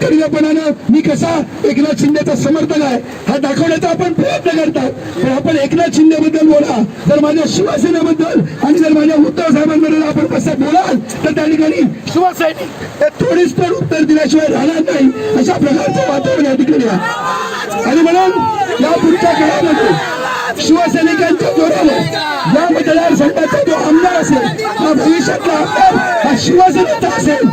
कर्यपणानं मी कसा एकनाथ शिंदेचा समर्थन आहे हा दाखवण्याचा आपण प्रयत्न करतात. पण आपण एकनाथ शिंदेबद्दल बोला, जर माझ्या शिवसेनेबद्दल आणि जर माझ्या उद्धव साहेबांबद्दल आपण कसं बोलाल तर त्या ठिकाणी शिवसैनिक हे थोडीच तर उत्तर दिल्याशिवाय राहणार नाही अशा प्रकारचं वातावरण या ठिकाणी आहे. आणि म्हणून या पुढच्या काळामध्ये शिवसैनिकांच्या जोरावर या मतदारसंघाचा जो आमदार असेल हा भविष्यातला आमदार हा शिवसेनेचा असेल.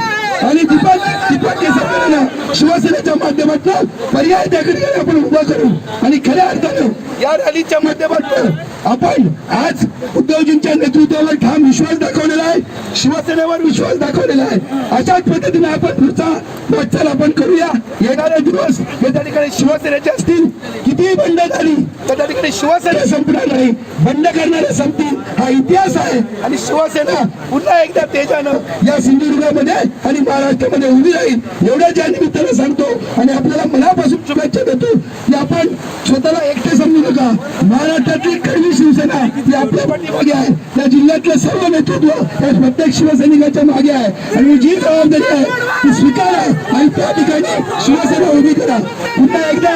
आणि दीपक केसरकरांना शिवसेनेच्या माध्यमातून पर्याय त्याकडे आपण उभा करू. आणि खऱ्या अर्थानं या रॅलीच्या माध्यमातून आपण आज उद्धवजींच्या नेतृत्वावर ठाम विश्वास दाखवलेला आहे, शिवसेनेवर विश्वास दाखवलेला आहे. अशाच पद्धतीने आपण पुढचा वाटचाल आपण करूया. येणारे दिवस हे त्या ठिकाणी शिवसेनेचे असतील, कितीही बंड झाली तर त्या ठिकाणी शिवसेना संपणार नाही, बंड करणारे संपतील हा इतिहास आहे. आणि शिवसेना पुन्हा एकदा तेजानं या सिंधुदुर्गामध्ये आणि महाराष्ट्रामध्ये उभी राहील एवढ्या या निमित्तानं सांगतो. आणि आपल्याला मनापासून शुभेच्छा देतो की आपण स्वतःला एकटे समजू नका. महाराष्ट्रातली कडवी शिवसेना ही आपल्या पाठीमागे आहे. या जिल्ह्यातलं सर्व नेतृत्व या प्रत्येक शिवसैनिकाच्या मागे आहे. आणि जी जबाबदारी आहे ती स्वीकारा आणि त्या ठिकाणी शिवसेना उभी करा. पुन्हा एकदा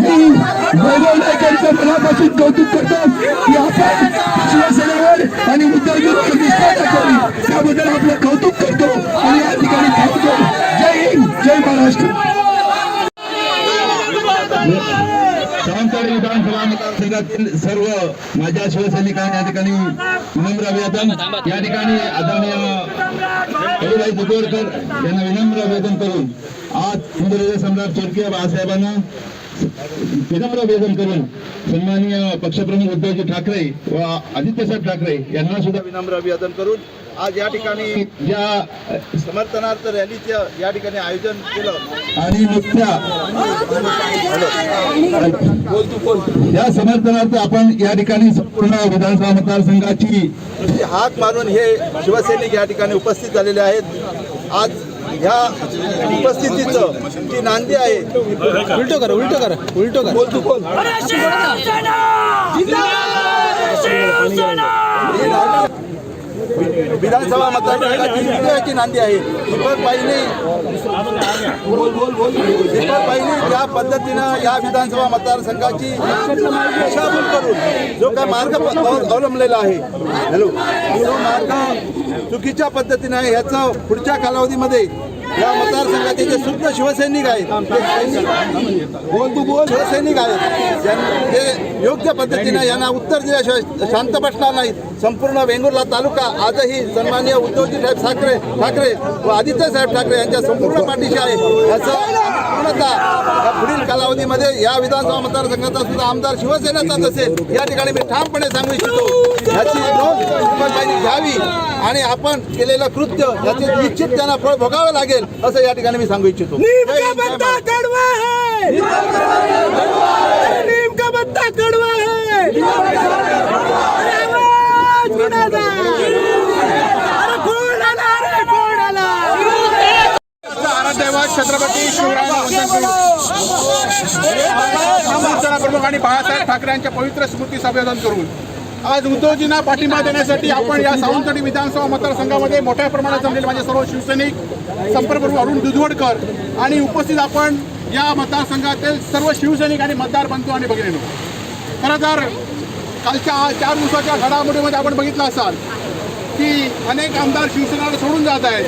मी वैभव नाईक यांचं मनापासून कौतुक करतो की आपण शिवसेनेवर आणि उद्धव निष्ठा दाखवली त्याबद्दल आपलं कौतुक करतो आणि या ठिकाणी थांबतो. जय हिंद, जय महाराष्ट्र. सावंतवाडी विधानसभा मतदारसंघातील सर्व माझ्या शिवसैनिकांना या ठिकाणी विनम्र अभिवादन. या ठिकाणी आदरणीय हरिभाई दुधवडकर यांना विनम्र अभिवादन करून आज हिंदुराजा सम्राट स्वर्गीय बाळासाहेबांना विनम्र अभिवादन करून सन्माननीय पक्षप्रमुख उद्धवजी ठाकरे व आदित्यसाहेब ठाकरे यांना सुद्धा विनम्र अभिवादन करून आज या ठिकाणी या समर्थनार्थ रॅलीचं या ठिकाणी आयोजन केलं आणि नुकत्या या समर्थनार्थ आपण या ठिकाणी संपूर्ण विधानसभा मतदारसंघाची हाक मारून हे शिवसैनिक या ठिकाणी उपस्थित झालेले आहेत. आज ह्या उपस्थितीचं जी नांदी आहे उलटो करा विधानसभा मतदारसंघाची विजयाची नांदी आहे. दीपकबाईंनी ज्या पद्धतीनं या विधानसभा मतदारसंघाची दिशाभूल करून जो काय मार्ग अवलंबलेला आहे तो मार्ग चुकीच्या पद्धतीने आहे. ह्याचं पुढच्या कालावधीमध्ये या मतदारसंघाचे जे शुद्ध शिवसैनिक आहेत शिवसैनिक आहेत ते योग्य पद्धतीनं यांना उत्तर दिल्याशिवाय शांत बसणार नाहीत. संपूर्ण वेंगुर्ला तालुका आजही सन्माननीय उद्धवजी साहेब ठाकरे व आदित्यसाहेब ठाकरे यांच्या संपूर्ण पाठीशी आहे. याचं पूर्णतः या पुढील कालावधीमध्ये या विधानसभा मतदारसंघाचा सुद्धा आमदार शिवसेनेचाच असेल या ठिकाणी मी ठामपणे सांगू इच्छितो. याची नोंद दीपकबाईंनी घ्यावी आणि आपण केलेलं कृत्य याचे निश्चित त्यांना फळ भोगावं लागेल असं या ठिकाणी मी सांगू इच्छितो. छत्रपती शिवराय प्रमुख आणि बाळासाहेब ठाकरे यांच्या पवित्र स्मृतीस अभिवादन करून आज उद्धवजींना पाठिंबा देण्यासाठी आपण या सावंतवाडी विधानसभा मतदारसंघामध्ये मोठ्या प्रमाणात जमलेले माझे सर्व शिवसैनिक संपर्कप्रमुख अरुण दुधवडकर आणि उपस्थित आपण या मतदारसंघातील सर्व शिवसैनिक आणि मतदार बंधू आणि भगिनींनो, खरं तर कालच्या 4 दिवसाच्या घडामोडीमध्ये आपण बघितलं असाल की अनेक आमदार शिवसेनेला सोडून जात आहेत,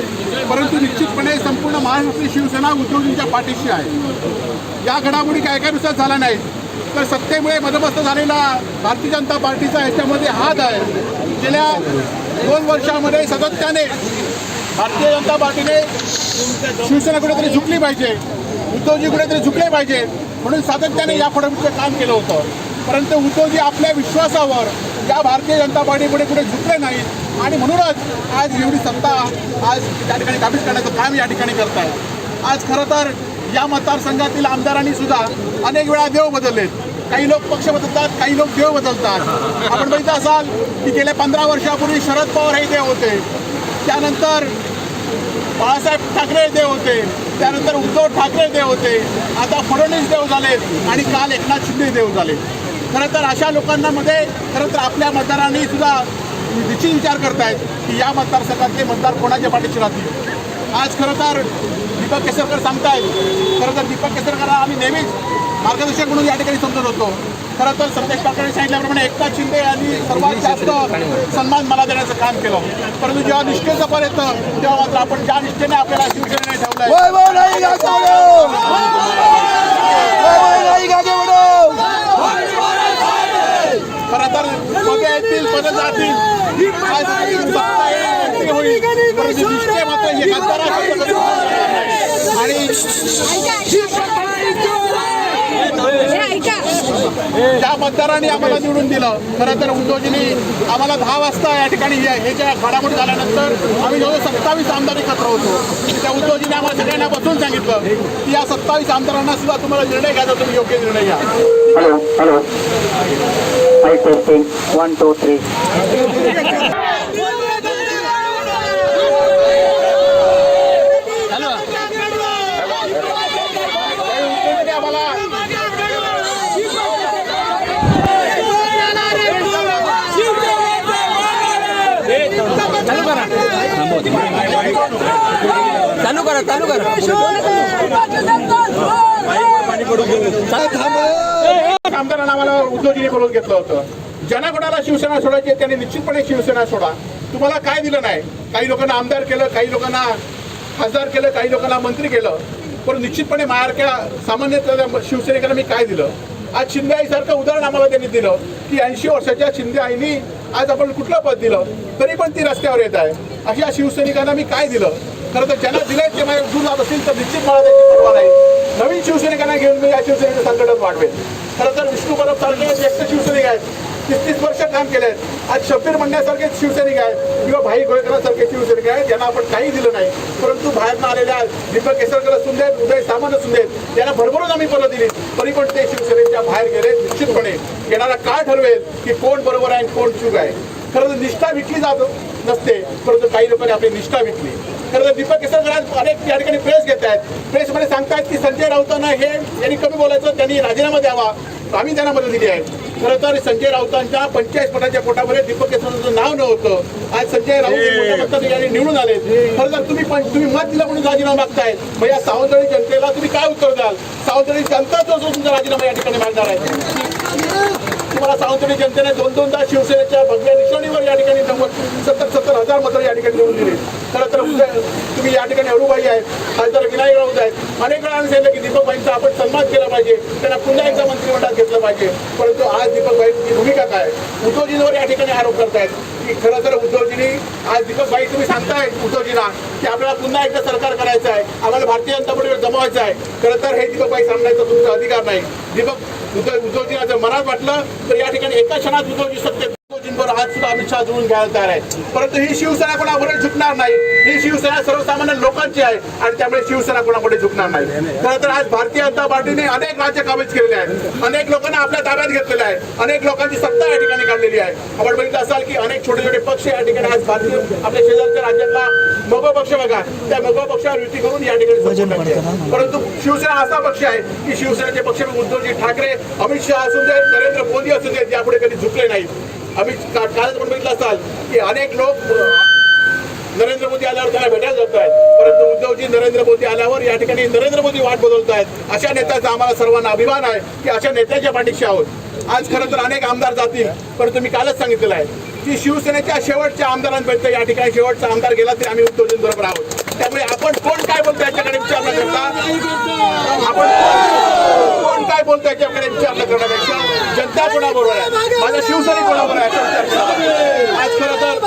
परंतु निश्चितपणे संपूर्ण महाराष्ट्रातील शिवसेना उद्धवजींच्या पाठीशी आहे. या घडामोडी काय नुसार झाला नाही तर सत्तेमुळे मदमस्त झालेला भारतीय जनता पार्टीचा याच्यामध्ये हात आहे. गेल्या 2 वर्षामध्ये सातत्याने भारतीय जनता पार्टीने शिवसेना कुठेतरी झुकली पाहिजे, उद्धवजी कुठेतरी झुकले पाहिजे म्हणून सातत्याने या फडणवीसचं काम केलं होतं. परंतु उद्धवजी आपल्या विश्वासावर या भारतीय जनता पार्टीपुढे कुठे झुकले नाहीत आणि म्हणूनच आज एवढी सत्ता आज त्या ठिकाणी काबीज करण्याचं काम या ठिकाणी करत आहे. आज खरं तर या मतदारसंघातील आमदारांनी सुद्धा अनेक वेळा देव बदललेत. काही लोक पक्ष बदलतात, काही लोक देव बदलतात. आपण बघितलं असाल की गेल्या 15 वर्षापूर्वी शरद पवार हे देव होते, त्यानंतर बाळासाहेब ठाकरे देव होते, त्यानंतर उद्धव ठाकरे देव होते, आता फडणवीस देव झालेत आणि काल एकनाथ शिंदे देव झाले. खरं तर अशा लोकांना मध्ये खरं तर आपल्या मतदारांनी सुद्धा निश्चित विचार करतायत की या मतदारसंघातले मतदार कोणाच्या पाठीशी राहतील. आज खरं तर दीपक केसरकर सांगतायत, खरं तर दीपक केसरकरांना आम्ही नेहमीच मार्गदर्शक म्हणून या ठिकाणी समजत होतो. खरं तर संदेश ठाकरे सांगितल्याप्रमाणे एकनाथ शिंदे यांनी सर्वात जास्त सन्मान मला देण्याचं काम केलं, परंतु जेव्हा निष्ठेचं पर येतं तेव्हा मात्र आपण ज्या निष्ठेने आपल्याला शिवसेनेने ठेवलंय खरं तर पदे येतील पदं जातील होईल, परंतु निष्ठे मात्र आणि ज्या मतदारांनी आम्हाला निवडून दिलं. खरं तर उद्धवजींनी आम्हाला 10 वाजता या ठिकाणी हे ज्या घडामोडी झाल्यानंतर आम्ही जवळ 27 आमदार एकत्र होतो. त्या उद्धवजींनी आम्हाला सगळ्यांना बसून सांगितलं की या 27 आमदारांना सुद्धा तुम्हाला निर्णय घ्यायचा, तुम्ही योग्य निर्णय घ्या. हॅलो 1 2 3 चालू करा आमदारांना आम्हाला उद्धवजीने बोलवून घेतलं होतं. ज्यांना कोणाला शिवसेना सोडायची त्यांनी निश्चितपणे शिवसेना सोडा. तुम्हाला काय दिलं नाही? काही लोकांना आमदार केलं, काही लोकांना खासदार केलं, काही लोकांना मंत्री केलं, पण निश्चितपणे माझ्यासारख्या सामान्य शिवसैनिकांना मी काय दिलं? आज शिंदे आईसारखं उदाहरण आम्हाला त्यांनी दिलं की 80 वर्षाच्या शिंदे आईनी आज आपण कुठलं पद दिलं तरी पण ती रस्त्यावर येत आहे. अशा शिवसैनिकांना मी काय दिलं? खरं तर ज्यांना दिलंय ते माझ्या उजून जात असतील तर निश्चित मला त्याची परवा नाही. नवीन शिवसैनिकांना घेऊन मी या शिवसेनेचं संघटन वाढवेल. खरं तर विष्णू परब सारखे ज्येष्ठ शिवसैनिक आहेत, 30-30 वर्ष काम केले आहेत. आज शब्बीर म्हणण्यासारखे शिवसैनिक आहेत किंवा भाई गोळेकरांसारखे शिवसैनिक आहेत ज्यांना आपण काही दिलं नाही, परंतु बाहेरनं आलेल्या दीपक केसरकर असून देत, उदय सामंत असून देत, त्यांना भरभरून आम्ही पदं दिली तरी पण ते शिवसेनेच्या बाहेर गेले. निश्चितपणे येणारा काळ ठरवेल की कोण बरोबर आहे आणि कोण चूक आहे. खरं तर निष्ठा विकली जात नसते, परंतु काही लोकांनी आपली निष्ठा विकली. खरं तर दीपक केसरकर आज अनेक या ठिकाणी प्रेस घेत आहेत, प्रेसमध्ये सांगतायत की संजय राऊतांना हे यांनी कमी बोलायचं, त्यांनी राजीनामा द्यावा. आम्ही त्यांना मदत दिली आहे. खरं तर संजय राऊतांच्या 45 पटाच्या पोटामध्ये दीपक केसरकरचं नाव नव्हतं. आज संजय राऊत मोठ्या मताने निवडून आले. खरं तर तुम्ही मत दिलं म्हणून राजीनामा मागताय. मग या सावंतवाडी जनतेला तुम्ही काय उत्तर द्याल? सावंतवाडी जनता जो तुमचा राजीनामा या ठिकाणी मागणार आहे. तुम्हाला सावंतवाडी जनतेने 2-2दा शिवसेनेच्या भगव्या निशाणीवर या ठिकाणी 70,000 मतं या ठिकाणी निवडून दिली. खरं तर तुम्ही या ठिकाणी अरुबाई आहेत, खासदार विनायक राऊत आहेत, अनेक वेळा आम्ही सांगितलं की दीपकबाईंचा आपण सन्मान केला पाहिजे, त्यांना पुन्हा एकदा मंत्रिमंडळात घेतलं पाहिजे. परंतु आज दीपकबाईंची भूमिका काय? उद्धवजींवर या ठिकाणी आरोप करतायत की खरं तर उद्धवजींनी आज दीपकबाई तुम्ही सांगताय उद्धवजींना की आपल्याला पुन्हा एकदा सरकार करायचं आहे, आम्हाला भारतीय जनता पार्टीवर जमवायचं आहे. खरं तर हे दीपकबाई सांगण्याचा तुमचा अधिकार नाही. उद्धवजींना जर मनात वाटलं तर या ठिकाणी एका क्षणात उद्धवजी सत्तेत उद्धवजींवर आज सुद्धा अमित शहा जुळून घ्यायला तयार आहे. परंतु ही शिवसेना कोणापुढे झुकणार नाही. ही शिवसेना सर्वसामान्य लोकांची आहे आणि त्यामुळे शिवसेना कोणापुढे झुकणार नाही. खरं तर आज भारतीय जनता पार्टीने अनेक राज्य काबीज केलेले आहेत, अनेक लोकांना आपल्या ताब्यात घेतलेलं आहे, अनेक लोकांची सत्ता या ठिकाणी काढलेली आहे. आपण बघितलं असाल की अनेक छोटे छोटे पक्ष या ठिकाणी आज भारतीय आपल्या शेजारच्या राज्यातला मगो पक्ष बघा, त्या मगो पक्षावर युती करून या ठिकाणी. परंतु शिवसेना असा पक्ष आहे की शिवसेनेचे पक्ष उद्धवजी ठाकरे, अमित शहा असू देत, नरेंद्र मोदी असू देत, यापुढे कधी झुकले नाहीत. कालच आपण बघितलं असाल की अनेक लोक नरेंद्र मोदी आल्यावर त्यांना भेटायला जात आहेत, परंतु उद्धवजी नरेंद्र मोदी आल्यावर या ठिकाणी नरेंद्र मोदी वाट बदलत आहेत. अशा नेत्याचा आम्हाला सर्वांना अभिमान आहे की अशा नेत्याच्या पाठीशी आहोत. आज खरं तर अनेक आमदार जातील, परंतु मी कालच सांगितलेलं आहे की शिवसेनेच्या शेवटच्या आमदारांपर्यंत या ठिकाणी शेवटचा आमदार गेला तरी आम्ही उद्धवजींबरोबर आहोत. त्यामुळे आपण कोण काय बोलतो याच्याकडे विचार न करता, आपण कोण काय बोलतो याच्याकडे विचार न करण्यापेक्षा जनता कोणाबरोबर आहे, माझा शिवसैनिक कोणाबरोबर आहे. आज खरं तर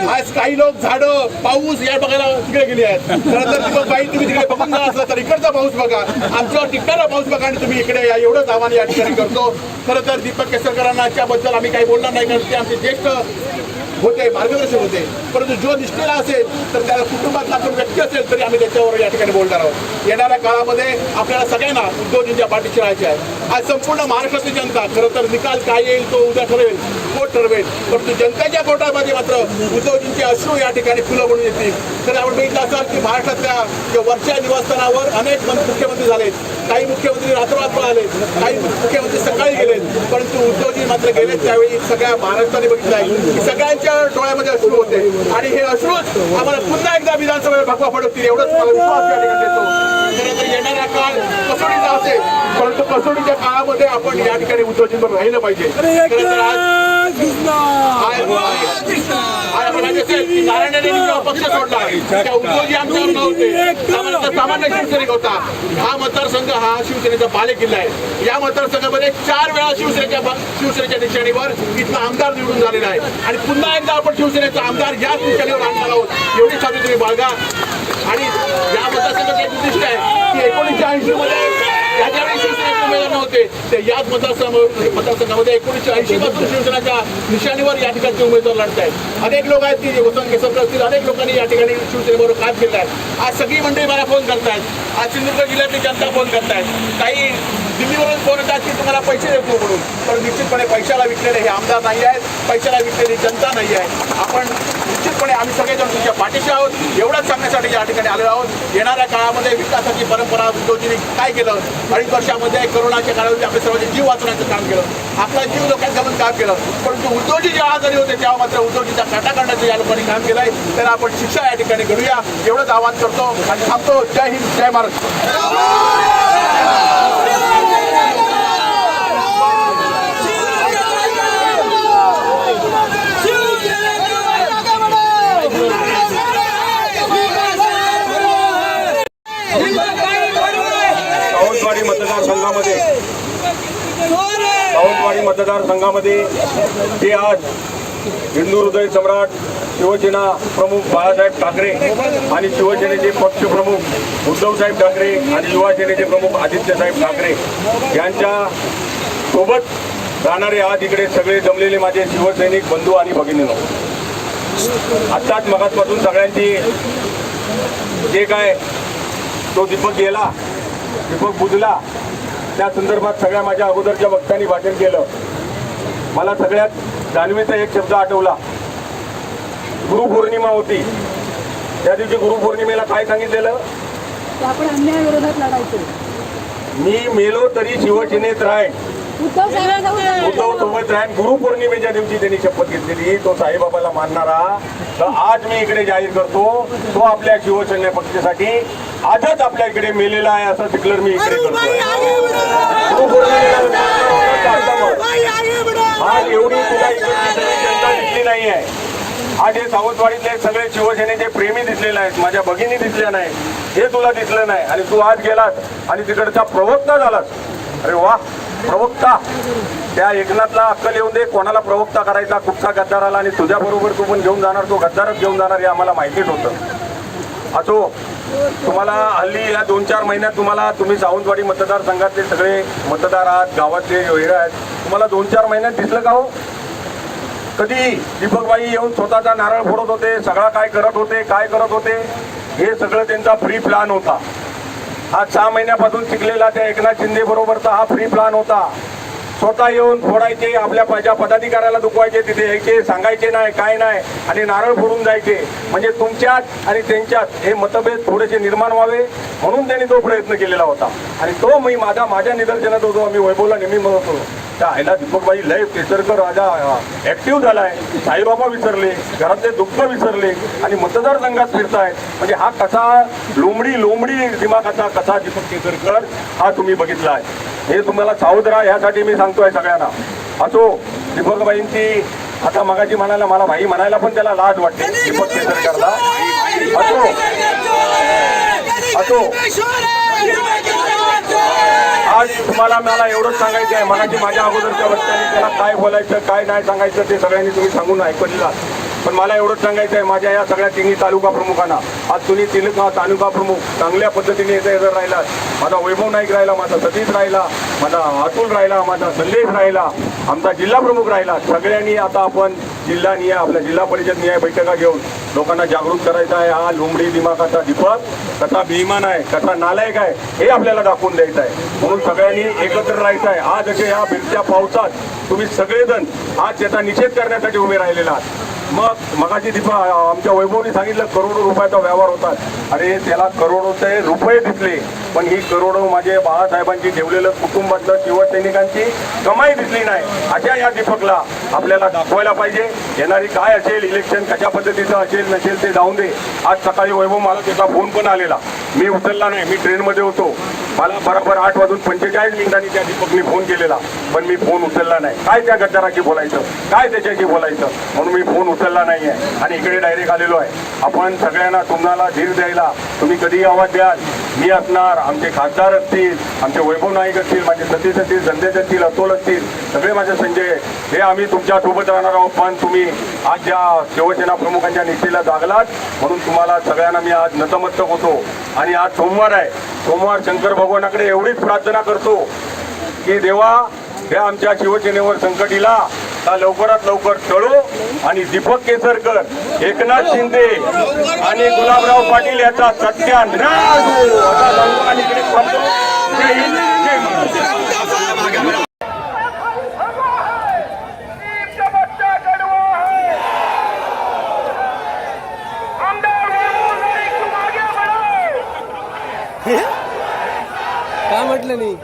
आज काही लोक झाडं पाऊस या बघायला तिकडे गेले आहेत. खरं तर दीपकबाई तुम्ही तिकडे बघून जा असला तर इकडचा पाऊस बघा, आमच्यावर टिकणारा पाऊस बघा आणि तुम्ही इकडे या, एवढंच आव्हान या ठिकाणी करतो. खरं तर दीपक केसरकरांना याच्याबद्दल आम्ही काही बोलणार नाही, कारण ते आमचे ज्येष्ठ होते, मार्गदर्शक होते. परंतु जो निष्ठेला असेल तर त्याला कुटुंबातला कोण व्यक्ती असेल तरी आम्ही त्याच्यावर या ठिकाणी बोलणार आहोत. येणाऱ्या काळामध्ये आपल्याला सगळ्यांना उद्धवजींच्या पाठीशी राहायचे आहे. आज संपूर्ण महाराष्ट्राची जनता खरं तर निकाल काय येईल तो उद्या ठरवेल, कोर्ट ठरवेल, परंतु जनतेच्या कोर्टामध्ये मात्र उद्धवजींचे अश्रू या ठिकाणी फुलं म्हणून येतील. तर आपण बघितलं असाल की महाराष्ट्रातल्या वरच्या निवासस्थानावर अनेक मुख्यमंत्री झाले, काही मुख्यमंत्री रात्ररात्र पळाले, काही मुख्यमंत्री सकाळी गेले, परंतु उद्धवजी मात्र गेले त्यावेळी सगळ्या महाराष्ट्राने बघितलं आहे की सगळ्यांच्या डोळ्यामध्ये अश्रू होते आणि हे अश्रूच आम्हाला पुन्हा एकदा विधानसभेवर भगवा पडवतील एवढंच मला विश्वास या ठिकाणी देतो. खरं तर येणारा काळ कसोडीचा असेल, परंतु कसोडीच्या काळामध्ये आपण या ठिकाणी उद्धवजींवर राहिलं पाहिजे. नारायणाने पक्ष सोडला त्या उद्धवजी आमच्यावर नव्हते, सामान्य शिवसैनिक होता. हा मतदारसंघ हा शिवसेनेचा बालेकिल्ला आहे. या मतदारसंघामध्ये 4 वेळा शिवसेनेच्या निशाणीवर इथला आमदार निवडून झालेला आहे आणि पुन्हा एकदा आपण शिवसेनेचा आमदार याच निशाणीवर आणणार आहोत, एवढी साधी तुम्ही बाळगा. आणि या मतदारसंघाचं एक उद्दिष्ट आहे की 1980 मध्ये ज्यावेळी शिवसेनेचे उमेदवार नव्हते ते याच मतदारसंघामध्ये 1980 पासून शिवसेनेच्या निशाणीवर या ठिकाणचे उमेदवार लढत आहेत. अनेक लोक आहेत की वसंत केसरकर असतील, अनेक लोकांनी या ठिकाणी शिवसेनेबरोबर काम केलं आहे. आज सगळी मंडळी मला फोन करतायत, आज सिंधुदुर्ग जिल्ह्यातली जनता फोन करतायत, काही दिल्लीवरून फोन येतात की तुम्हाला पैसे देतो म्हणून. पण निश्चितपणे पैशाला विकलेले हे आमदार नाही आहेत, पैशाला विकलेली जनता नाही आहे. आपण निश्चित निश्चितपणे आम्ही सगळेजण तुमच्या पाठीशी आहोत एवढंच सांगण्यासाठी या ठिकाणी आलेलो आहोत. येणाऱ्या काळामध्ये विकासाची परंपरा उद्धवजींनी काय केलं, 2.5 वर्षामध्ये कोरोनाच्या काळामध्ये आपल्या सर्वांचे जीव वाचवण्याचं काम केलं, आपला जीव लोकांच्या म्हणून काम केलं. परंतु उद्धवजी जेव्हा आजारी होते तेव्हा मात्र उद्धवजीचा काटा काढण्याचं या लोकांनी काम केलंय. तर आपण शिक्षा या ठिकाणी घडूया एवढंच आवाहन करतो आणि थांबतो. जय हिंद, जय महाराष्ट्र. सावंतवाडी मतदारसंघामध्ये ते आज हिंदू हृदय सम्राट शिवसेना प्रमुख बाळासाहेब ठाकरे आणि शिवसेनेचे पक्षप्रमुख उद्धवसाहेब ठाकरे आणि युवा सेनेचे प्रमुख आदित्यसाहेब ठाकरे यांच्या सोबत राहणारे आज इकडे सगळे जमलेले माझे शिवसैनिक बंधू आणि भगिनींनो, आत्ताच मगाचपासून सगळ्यांची जे काय तो दीपक गेला, दीपक बुजला, त्या संदर्भात सगळ्या माझ्या अगोदरच्या वक्त्यांनी भाषण केलं. मला सगळ्यात जाणवीचा एक शब्द आठवला. गुरुपौर्णिमा होती, त्या दिवशी गुरुपौर्णिमेला काय सांगितलेलं? आपण अन्यायाविरोधात लढायचं. मी मेलो तरी शिवसेनेत राहीन, उद्धव सोबत राहीन. गुरुपौर्णिमेच्या दिवशी त्यांनी शपथ घेतलेली. तो साईबाबाला मानणारा तर आज मी इकडे जाहीर करतो, तो आपल्या शिवसेना पक्षासाठी आजच आपल्या इकडे मेलेला आहे असं डिक्लेअर मी इकडे करतो. आज एवढी तुला इकडची जनता दिसली नाही आहे. आज हे सावंतवाडीतले सगळे शिवसेनेचे प्रेमी दिसलेले आहेत, माझ्या भगिनी दिसल्या नाही, हे तुला दिसलं नाही. आणि तू आज गेलास आणि तिकडचा प्रवक्ता झालास. अरे वा, प्रवक्ता. त्या एकनाथला अक्कल येऊन दे, कोणाला प्रवक्ता करायचा, कुठचा गद्दार आला आणि तुझ्या बरोबर तू पण घेऊन जाणार, तो गद्दारच घेऊन जाणार हे आम्हाला माहितीच होतं. असो, तुम्हाला हल्ली या 2-4 महिन्यात तुम्ही सावंतवाडी मतदारसंघातले सगळे मतदार आहात, गावातले वेळ आहेत, तुम्हाला 2-4 महिन्यात दिसलं का हो? कधी दीपकबाई येऊन स्वतःचा नारळ फोडत होते, सगळा काय करत होते, हे सगळं त्यांचा फ्री प्लॅन होता. हा 6 महिन्यापासून शिकलेला त्या एकनाथ शिंदे बरोबरचा हा फ्री प्लॅन होता. स्वतः येऊन फोडायचे, आपल्या माझ्या पदाधिकाऱ्याला दुखवायचे, तिथे यायचे, सांगायचे नाही काय नाही आणि नारळ फोडून जायचे. म्हणजे तुमच्यात आणि त्यांच्यात हे मतभेद थोडेसे निर्माण व्हावे म्हणून त्यांनी तो प्रयत्न केलेला होता. आणि तो मी माझ्या निदर्शनात होतो. आम्ही वैभवला नेहमी म्हणत होतो, त्या आईला दीपकबाई लय केसरकर राजा ऍक्टिव्ह झालाय, साईबाबा विसरले, घरातले दुःख विसरले आणि मतदारसंघात फिरतायत. म्हणजे हा कसा लोंबडी दिमागाचा कसा दीपक केसरकर हा तुम्ही बघितला आहे. हे तुम्हाला सावध राहा ह्यासाठी मी सांगतोय सगळ्यांना. असो, दीपकबाईंची आता मगाची म्हणायला मला भाई म्हणायला पण त्याला लाज वाटते दीपक केसरकरला. असो आज तुम्हाला मला एवढंच सांगायचं आहे, मगाची माझ्या अगोदरच्या वक्त्यांनी त्याला काय बोलायचं काय नाही सांगायचं ते सगळ्यांनी तुम्ही सांगून ऐकलेला. पण मला एवढंच सांगायचं आहे माझ्या या सगळ्या तिन्ही तालुका प्रमुखांना, आज तुम्ही तालुका प्रमुख चांगल्या पद्धतीने येता राहिला. माझा वैभव नाईक राहिला, माझा सतीश राहिला, माझा अतुल राहिला, माझा संदेश राहिला, आमचा जिल्हा प्रमुख राहिला. सगळ्यांनी आता आपण आपल्या जिल्हा परिषद निहाय बैठका घेऊन लोकांना जागृत करायचा आहे. हा लोंबडी दिमागाचा दीपक कसा बेईमान आहे, कसा नालायक आहे हे आपल्याला दाखवून द्यायचं आहे. म्हणून सगळ्यांनी एकत्र राहायचं आहे. आज असे या बिरच्या पावसात तुम्ही सगळेजण आज त्याचा निषेध करण्यासाठी उभे राहिलेला आहात. मगाची आमच्या वैभवनी सांगितलं करोडो रुपयाचा व्यवहार होता. अरे त्याला करोडोचे रुपये दिसले, पण ही करोडो माझे बाळासाहेबांची ठेवलेलं कुटुंबातलं शिवसैनिकांची कमाई दिसली नाही. अशा या दीपकला आपल्याला दाखवायला पाहिजे. येणारी काय असेल, इलेक्शन कशा पद्धतीचं असेल नसेल ते जाऊन दे. आज सकाळी वैभव मला त्याचा फोन पण आलेला, मी उचलला नाही, मी ट्रेनमध्ये होतो. मला बरोबर 8:45 त्या दीपकनी फोन केलेला, पण मी फोन उचलला नाही. काय त्या गद्दाराची बोलायचं, काय त्याच्याशी बोलायचं, म्हणून मी फोन उचलला नाही आहे आणि इकडे डायरेक्ट आलेलो आहे. आपण सगळ्यांना तुम्हाला धीर द्यायला तुम्ही कधी आवाज द्याल, मी असणार, आमचे खासदार असतील, आमचे वैभव नाईक असतील, माझे सतीश असतील, संदेश असतील, अतुल असतील, सगळे माझे संजय, हे आम्ही तुमच्या सोबत राहणार आहोत. पण तुम्ही आज ज्या शिवसेना प्रमुखांच्या निष्ठेला जागलात म्हणून तुम्हाला सगळ्यांना मी आज नतमस्तक होतो. आणि आज सोमवार आहे, सोमवार शंकर भगवानाकडे एवढीच प्रार्थना करतो की देवा या आमच्या शिवसेनेवर संकट इला तर लवकरात लवकर टळो आणि दीपक केसरकर, एकनाथ शिंदे आणि गुलाबराव पाटील याचा सत्यानाश हो असा सांगून आणि इकडे थांबतो. जय हिंद, जय महाराष्ट्र. का म्हटलं नाही?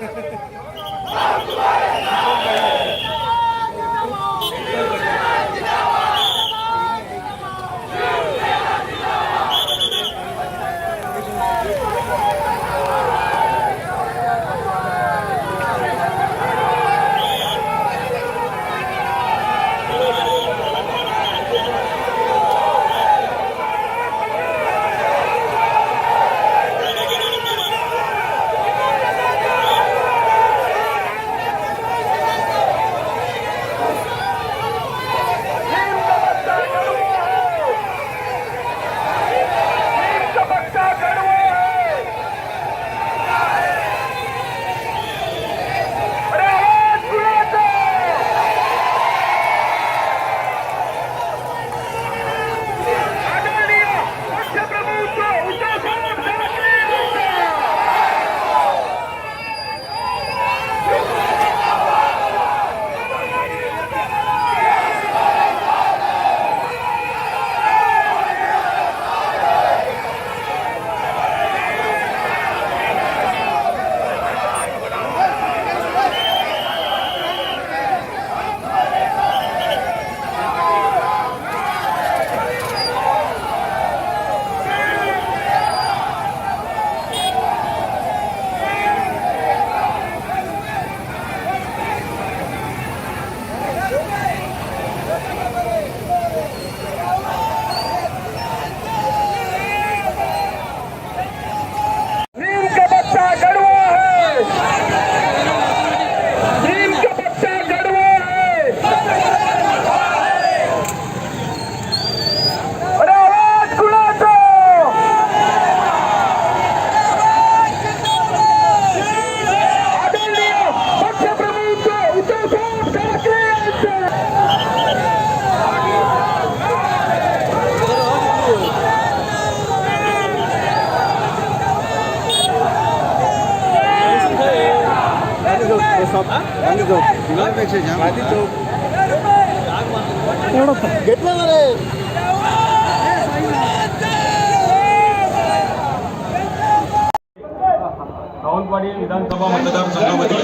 सावंतवाडी विधानसभा मतदारसंघामध्ये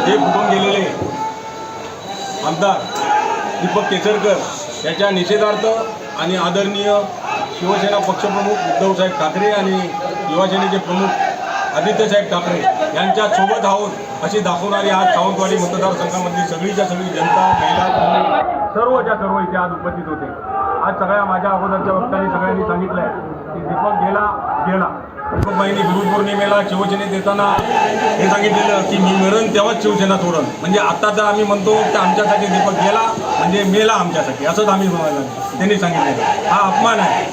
जे फुटून गेलेले आमदार दीपक केसरकर याच्या निषेधार्थ आणि आदरणीय शिवसेना पक्षप्रमुख उद्धवसाहेब ठाकरे आणि युवासेनेचे प्रमुख आदित्यसाहेब ठाकरे यांच्या सोबत आहोत अशी दाखवणारी आज सावंतवाडी मतदारसंघामधली सगळीच्या सगळी जनता महिला सर्वच्या सर्व इथे आज उपस्थित होते. आज सगळ्या माझ्या अगोदरच्या वक्त्यांनी सगळ्यांनी सांगितलं आहे की दीपक गेला दीपकबाईंनी गुरुपौर्णिमेला शिवसेनेत येताना हे सांगितलेलं की मी मरण तेव्हाच शिवसेना सोडन. म्हणजे आता तर आम्ही म्हणतो की आमच्यासाठी दीपक गेला म्हणजे मेला आमच्यासाठी असंच आम्ही म्हणायला त्यांनी सांगितलेलं. हा अपमान आहे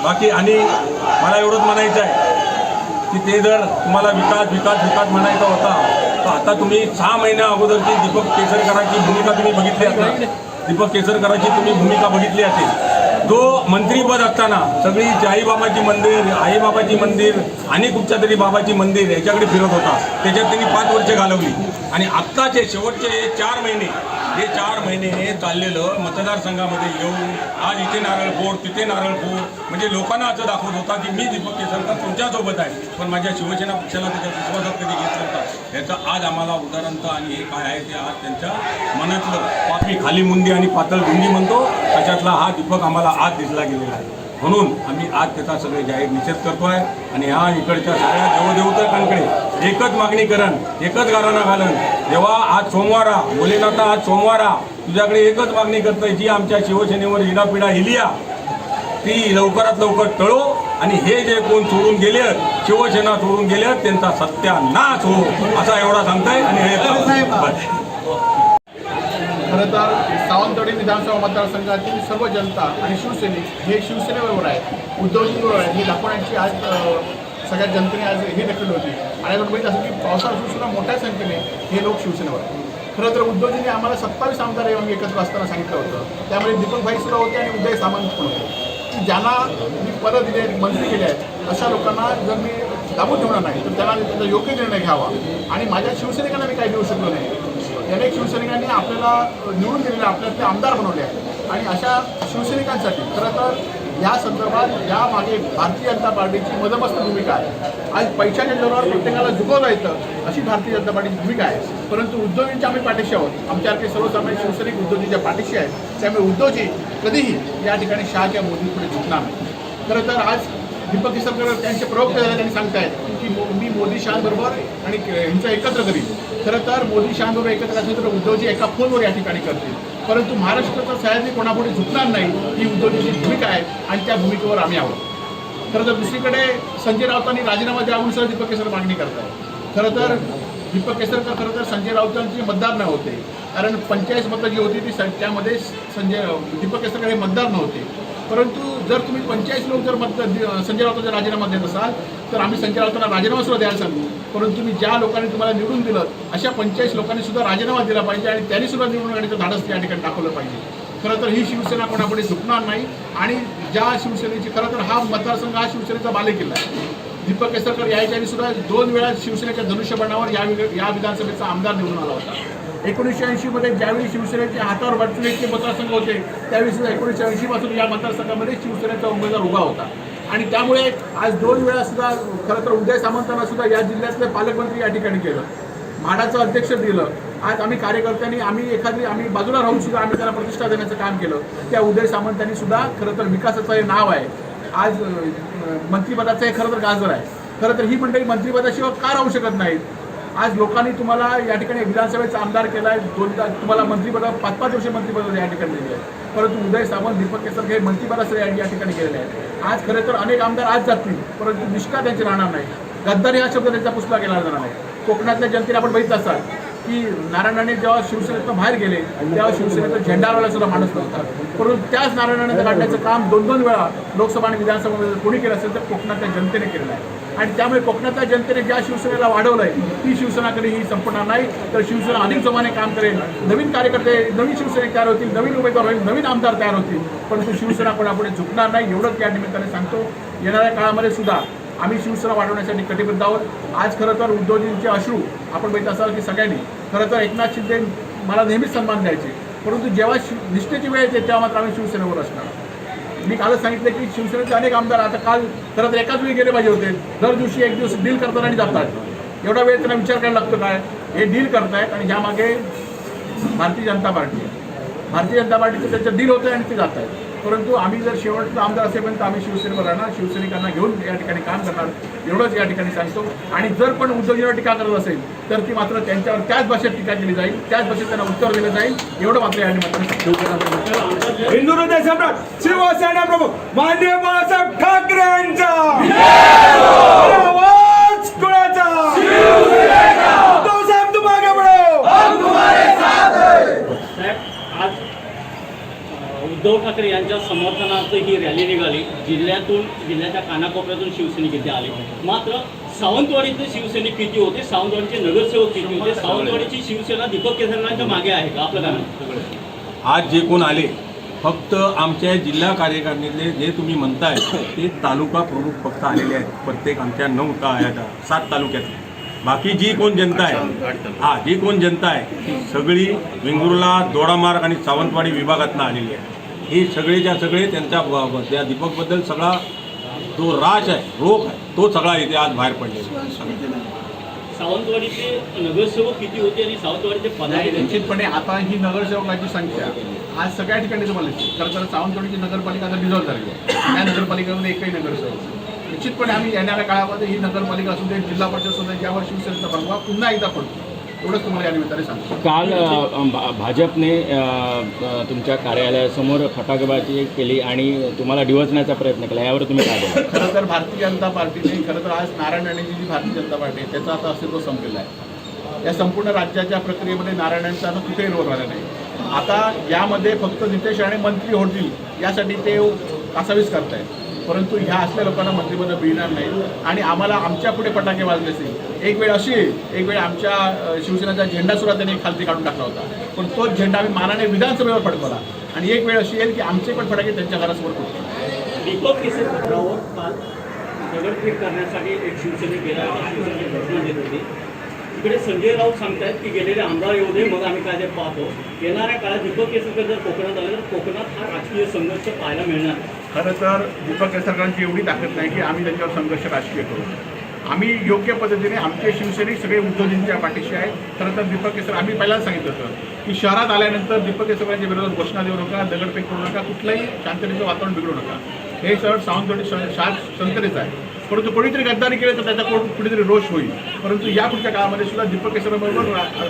बाकी. आणि मला एवढंच म्हणायचं आहे की ते जर तुम्हाला विकास म्हणायचा होता तर आता तुम्ही 6 महिन्या अगोदरची दीपक केसरकरांची भूमिका तुम्ही बघितली असेल. दीपक केसरकरांची तुम्ही भूमिका बघितली असेल. जो मंत्रीपद असताना सगळी आईबाबाची मंदिर आणि कुठच्या तरी बाबाची मंदिर याच्याकडे फिरत होता. त्याच्यात त्यांनी 5 वर्ष घालवली. आणि आत्ताचे शेवटचे 4 महिने हे चाललेलं मतदारसंघामध्ये येऊन आज इथे नारळ फोड तिथे नारळ फोड म्हणजे लोकांना असं दाखवत होता की मी दीपक केसरकर तुमच्यासोबत आहे, पण माझ्या शिवसेना पक्षाला त्याच्या विश्वासात कधी घेतलं होता याचं आज आम्हाला उदाहरणता. आणि हे काय आहे ते आज त्यांच्या मनातलं पापी खाली मुंडी आणि पातळ गुंडी म्हणतो त्याच्यातला हा दीपक आम्हाला आज दिसला गेलेला आहे. म्हणून आम्ही आज त्याचा सगळे जाहीर निषेध करतोय. आणि ह्या इकडच्या सगळ्या देवदेवतांकडे एकच मागणी करण, एकच गाराणा घालन. जेव्हा आज सोमवारा भोलेनाथा आज सोमवारा तुझ्याकडे एकच मागणी करतोय जी आमच्या शिवसेनेवर इडापिडा हिलिया ती लवकरात लवकर टळो. आणि हे जे कोण सोडून गेले शिवसेना सोडून गेले त्यांचा सत्यानाश हो असा एवढा सांगताय. आणि हे खरं तर सावंतवाडी विधानसभा मतदारसंघातील सर्व जनता आणि शिवसैनिक हे शिवसेनेबरोबर आहेत, उद्धवजींबरोबर आहेत हे दाखवण्याची आज सगळ्या जनतेने आज हे दाखवली होती. आणि आपण बघितलं असं की पावसाळ्यात सुद्धा मोठ्या संख्येने हे लोक शिवसेनेवर आहेत. खरं तर उद्धवजींनी आम्हाला 27 आमदार येऊन एकत्र असताना सांगितलं होतं. त्यामध्ये दीपकभाई सुद्धा होते आणि उदय सामंत पण होते की ज्यांना मी पदं दिले आहेत, मंत्री केले आहेत अशा लोकांना जर मी दाबून ठेवणार नाही तर त्यांना त्याचा योग्य निर्णय घ्यावा. आणि माझ्या शिवसैनिकांना मी काही देऊ शकलो नाही. अनेक शिवसैनिकांनी आपल्याला निवडून दिलेले आपल्याला ते आमदार बनवले आहेत. आणि अशा शिवसैनिकांसाठी खरं तर या संदर्भात यामागे भारतीय जनता पार्टीची मदमस्त भूमिका आहे. आज पैशाच्या जोरावर प्रत्येकाला झुकवलं येतं अशी भारतीय जनता पार्टीची भूमिका आहे. परंतु उद्धवजींच्या आम्ही पाठीशी आहोत. आमच्यासारखे सर्वसामान्य शिवसैनिक उद्धवजींच्या पाठीशी आहेत. त्यामुळे उद्धवजी कधीही या ठिकाणी शहाच्या मोदींपुढे झुकणार नाही. खरं तर आज दीपक केसरकर त्यांचे प्रवक्ते झाले त्यांनी सांगतायत की मी मोदी शहांबरोबर आणि यांचं एकत्र करीन. खरं तर मोदी शहांबरोबर एकत्र असेल तर उद्धवजी एका फोनवर या ठिकाणी करतील. परंतु महाराष्ट्राचा सह्याद्री कोणापुढे झुकणार नाही ही उद्धवजीची भूमिका आहे आणि त्या भूमिकेवर आम्ही आहोत. खरं तर दुसरीकडे संजय राऊतांनी राजीनामा द्यावून सह दीपक केसरकर मागणी करतायत. खरं तर दीपक केसरकर खरं तर संजय राऊतांचे मतदार न होते, कारण 45 मतं जी होती ती त्यामध्ये दीपक केसरकर हे मतदार नव्हते. परंतु जर तुम्ही 45 लोक जर संजय राऊतांचा राजीनामा देत असाल तर आम्ही संजय राऊतांना राजीनामा सुद्धा द्यायला सांगू. परंतु तुम्ही ज्या लोकांनी तुम्हाला निवडून दिलं अशा 45 लोकांनी सुद्धा राजीनामा दिला पाहिजे आणि त्यांनी सुद्धा निवडून येण्याचं धाडस या ठिकाणी दाखवलं पाहिजे. खरं तर ही शिवसेना कोणापुढे झुकणार नाही आणि ज्या शिवसेनेची खरं तर हा मतदारसंघ हा शिवसेनेचा बालेकिल्ला आहे. दीपक केसरकर याच्या सुद्धा 2 वेळा शिवसेनेच्या धनुष्यबाणावर या विधानसभेचा आमदार निवडून आला होता. 1980 मध्ये ज्यावेळी शिवसेनेच्या हातावर बटलेचे मतदारसंघ होते त्यावेळी सुद्धा 1980 पासून या मतदारसंघामध्ये शिवसेनेचा उमेदवार उभा होता आणि त्यामुळे आज 2 वेळा सुद्धा खरं तर उदय सामंतांना सुद्धा या जिल्ह्यातले पालकमंत्री या ठिकाणी केलं, म्हाडाचं अध्यक्ष दिलं. आज आम्ही कार्यकर्त्यांनी आम्ही बाजूला राहून सुद्धा आम्ही त्यांना प्रतिष्ठा देण्याचं काम केलं. त्या उदय सामंतांनी सुद्धा खरं तर विकासाचं हे नाव आहे. आज मंत्रिपदाचं हे खरं तर गाजर आहे. खरं तर ही मंडळी मंत्रिपदाशिवाय का राहू शकत नाहीत. आज लोकांनी तुम्हाला या ठिकाणी विधानसभेचा आमदार केला आहे, तुम्हाला मंत्रिपदा 5-5 वर्ष मंत्रिपद या ठिकाणी दिले आहे. परंतु उदय सामंत दीपक केसरकर हे मंत्रिपदासाठी या ठिकाणी गेलेले आहेत. आज खरं तर अनेक आमदार आज जातील परंतु निष्ठा त्यांचे राहणार नाही. गद्दारी हा शब्द त्यांचा पुसला गेला जाणार नाही. कोकणातल्या जनतेला आपण बघितलं असाल की नारायणाने जेव्हा शिवसेनेतून बाहेर गेले तेव्हा शिवसेनेचा झेंडा लावला सुद्धा माणूस नव्हता. परंतु त्याच नारायणाने काढण्याचं काम 2-2 वेळा लोकसभा आणि विधानसभेमध्ये कोणी केलं असेल तर कोकणातल्या जनतेने केलेलं आहे. आणि त्यामुळे कोकणातल्या जनतेने ज्या शिवसेनेला वाढवलं आहे ती शिवसेना कधीही संपणार नाही. तर शिवसेना अधिक जोमाने काम करेल. नवीन कार्यकर्ते नवीन शिवसेने तयार होतील, नवीन उमेदवार होईल, नवीन आमदार तयार होतील. परंतु शिवसेना कोणापुढे झुकणार नाही एवढंच या निमित्ताने सांगतो. येणाऱ्या काळामध्ये सुद्धा आम्ही शिवसेना वाढवण्यासाठी कटिबद्ध आहोत. आज खरं तर उद्धवजींचे अश्रू आपण बघित असाल की सगळ्यांनी खरं तर एकनाथ शिंदे मला नेहमीच सन्मान द्यायचे, परंतु जेव्हा निष्ठेची वेळ येते तेव्हा मात्र आम्ही शिवसेनेवर असणार. मी कालच सांगितलं की शिवसेनेचे अनेक आमदार आता काल खरं तर एकाच वेळी गेले पाहिजे होते. दर दिवशी एक दिवस डील करतात आणि जातात. एवढा वेळ त्यांना विचार करायला लागतो काय हे डील करतायत आणि ज्यामागे भारतीय जनता पार्टी आहे. भारतीय जनता पार्टीचं त्यांचं डील होतं आणि ते जात आहेत. परंतु आम्ही जर शेवटचा आमदार असेपर्यंत आम्ही शिवसेनेवर राहणार, शिवसैनिकांना घेऊन या ठिकाणी काम करणार एवढंच या ठिकाणी सांगतो. आणि जर पण उद्धवजींवर टीका करत असेल तर ती मात्र त्यांच्यावर त्याच भाषेत टीका केली जाईल, त्याच भाषेत त्यांना उत्तर दिलं जाईल एवढं मात्र या निमित्ताने हिंदू हृदय सम्राट शिवसेना प्रमुख माननीय बाळासाहेब ठाकरे यांचा आवाज कुणाचा? उद्धव साहेब तुम आगे बढ़ो, हम तुम्हारे साथ हैं. आज उद्धव ठाकरे यांच्या समर्थनार्थ ही रॅली निघाली. जिल्ह्याच्या कानाकोपऱ्यातून शिवसैनिक इथे आले. मात्र सावंतवाडीतले शिवसैनिक किती होते, सावंतवाडीचे नगरसेवक किती होते, सावंतवाडीची शिवसेना दीपक केसरकरांच्या मागे आहे का? आपलं काय? आज जे कोण आले फक्त आमच्या जिल्हा कार्यकारिणीतले जे तुम्ही म्हणताय ते तालुका प्रमुख फक्त आलेले आहेत. प्रत्येक आमच्या 7 तालुक्यातले. बाकी जी कोण जनता आहे जी कोण जनता आहे ती सगळी वेंगुर्ला, दोडामार्ग आणि सावंतवाडी विभागातून आलेली आहे. हे सगळेच्या सगळे त्यांच्या त्या दीपकबद्दल सगळा जो राज आहे, रोख आहे, तो सगळा इथे आज बाहेर पडलेला. सावंतवाडीचे नगरसेवक किती होते आणि सावंतवाडीचे पदाधिकारी? निश्चितपणे आता ही नगरसेवकांची संख्या आज सगळ्या ठिकाणी तुम्हाला खरं तर सावंतवाडीची नगरपालिका आता डिझॉल्व्ह झाली आहे. त्या नगरपालिकेमध्ये एकही नगरसेवक. निश्चितपणे आम्ही येणाऱ्या काळामध्ये ही नगरपालिका असू दे, जिल्हा परिषद असू दे, ज्यावर शिवसेनेचा प्रभाव पुन्हा एकदा पडतो एवढंच तुम्हाला या निमित्ताने सांगतो. काल भाजपने तुमच्या कार्यालयासमोर फटाकेबाजी केली आणि तुम्हाला डिवचण्याचा प्रयत्न केला, यावर तुम्ही काय बोला? खरं तर भारतीय जनता पार्टीने खरं तर आज नारायण राणेंची जी भारतीय जनता पार्टी आहे त्याचा आता अस्तित्व संपलेला आहे. या संपूर्ण राज्याच्या प्रक्रियेमध्ये नारायण राणेंचा आता कुठेही रोल राहिला नाही. आता यामध्ये फक्त नितेश राणे मंत्री होतील यासाठी ते कासावीस करतायत. परंतु ह्या असल्या लोकांना मंत्रिपद मिळणार नाही आणि आम्हाला आमच्या पुढे फटाके वाजले असेल. एक वेळ अशी एक वेळ आमच्या शिवसेनेचा झेंडासुद्धा त्यांनी खालती काढून टाकला होता, पण तोच झेंडा आम्ही मानाने विधानसभेवर फडकवला. आणि एक वेळ अशी येईल की आमचे पण फटाके त्यांच्या घरासमोर फुटतील. दीपक केसरकरांवर काल दगडफेक करण्यासाठी एक शिवसैनिक गेला शिवसेनेची घोषणा देत होती. इकडे संजय राऊत सांगतायत की गेलेले आमदार येऊ दे मग आम्ही काय ते पाहतो. येणाऱ्या काळात दीपक केसरकर जर कोकणात आले तर कोकणात हा राजकीय संघर्ष पाहायला मिळणार. खरं तर दीपक केसरकरांची एवढी ताकद नाही की आम्ही त्यांच्यावर संघर्ष राजकीय करू. आम्ही योग्य पद्धतीने आमचे शिवसैनिक सगळे उद्धवजींच्या पाठीशी आहेत. खरं तर दीपक केसर आम्ही पहिल्यांदा सांगितलं होतं की शहरात आल्यानंतर दीपक केसरकरांच्या विरोधात घोषणा देऊ नका, दगडफेक करू नका, कुठलंही शांततेचं वातावरण बिघडू नका. हे शहर सावंतवाडी संततेचं आहे. परंतु कोणीतरी गद्दारी केलं तर त्याचा कुठेतरी रोष होईल. परंतु या पुढच्या काळामध्ये सुद्धा दीपक केसरबरोबर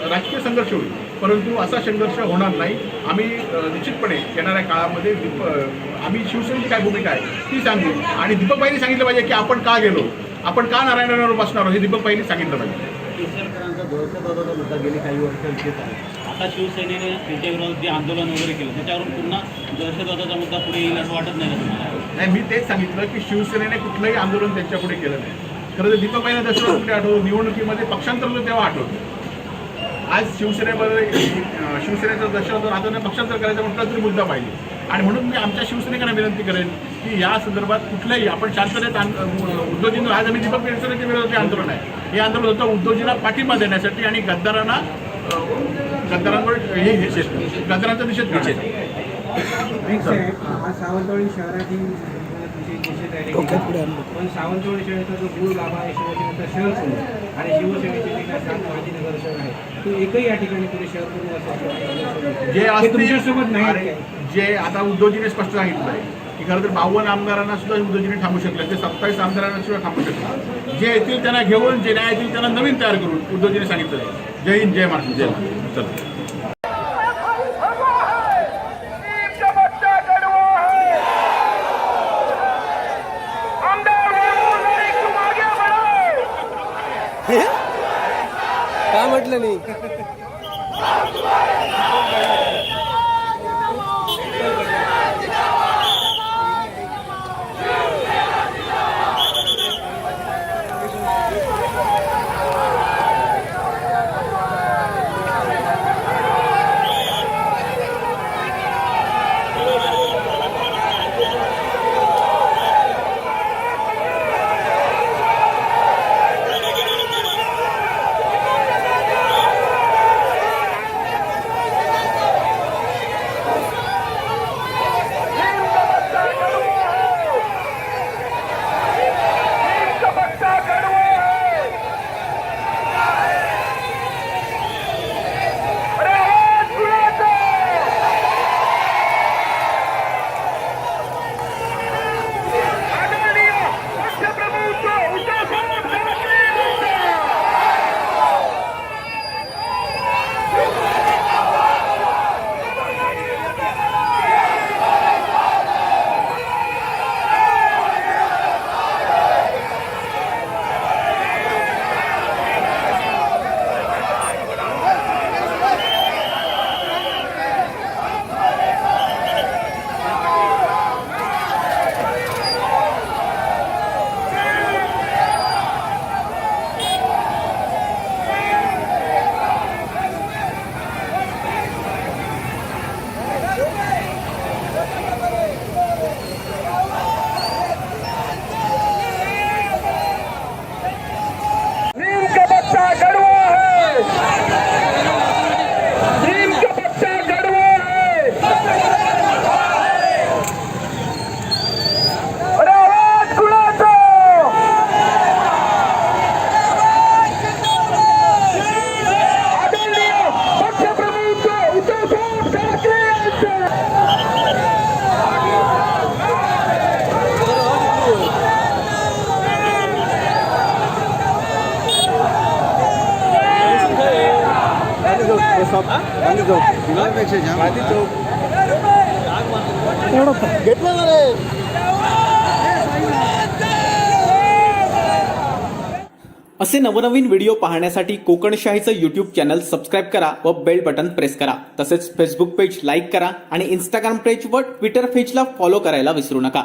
राजकीय संघर्ष होईल, परंतु असा संघर्ष होणार नाही. आम्ही निश्चितपणे येणाऱ्या काळामध्ये आम्ही शिवसेनेची काय भूमिका आहे ती सांगू. आणि दीपकबाईंनी सांगितलं पाहिजे की आपण का गेलो, आपण का नारायणरावांवर बसणार आहोत, हे दीपकबाईंनी सांगितलं पाहिजे. केसरकरांचा दहशतवादाचा मुद्दा गेली काही वर्ष येत आहे. आता शिवसेनेने त्यांच्या विरोधात जे आंदोलन वगैरे केलं त्याच्यावरून पुन्हा दहशतवादाचा मुद्दा पुढे येईल असं वाटत नाही तुम्हाला? नाही, मी तेच सांगितलं की शिवसेनेने कुठलंही आंदोलन त्यांच्या पुढे केलं नाही. खरं तर दीपकबाईंना दहशतवाद कुठे आठवतो, निवडणुकीमध्ये पक्षांतर होतं तेव्हा आठवतं. आज शिवसेनेचं दहशतवाद आता पक्षांतर करायचा म्हटलं तरी मुद्दा पाहिजे. आणि म्हणून मी आमच्या शिवसैनिकांना विनंती करेन की या संदर्भात कुठल्याही आपण शांततेत उद्धवजींना आज आम्ही दीपक केसरकरांच्या विरोधात आंदोलन आहे. हे आंदोलन होतं उद्धवजींना पाठिंबा देण्यासाठी आणि गद्दारांवर गद्दारांचा निषेध करण्यासाठी. सावंतवाडी शहरातील निषेध रॅली पण सावंतवाडी शहराचा जो मूळ गाभा आहे शिवसेनेचा शहर पूर्ण आणि शिवसेनेचे जे काय 7 माजी नगरसेवक आहेत तो एकही या ठिकाणी पुढे शहर पूर्ण असं जे असतील तुमच्यासोबत नाही. जे आता उद्धवजीने स्पष्ट सांगितलं आहे की खरं तर 52 आमदारांना सुद्धा उद्धवजीने थांबू शकले, ते 27 आमदारांना सुद्धा थांबू शकले. जे येतील त्यांना घेऊन, जे नाही येतील त्यांना नवीन तयार करून उद्धवजीने सांगितलं आहे. जय हिंद, जय महाराष्ट्र, जय महाराष्ट्र. का म्हटलं नाही? असे नवनवीन व्हिडिओ पाहण्यासाठी कोकणशाहीचं यूट्यूब चॅनल सबस्क्राईब करा व बेल बटन प्रेस करा. तसेच फेसबुक पेज लाईक करा आणि इंस्टाग्राम पेज व ट्विटर पेजला फॉलो करायला विसरू नका.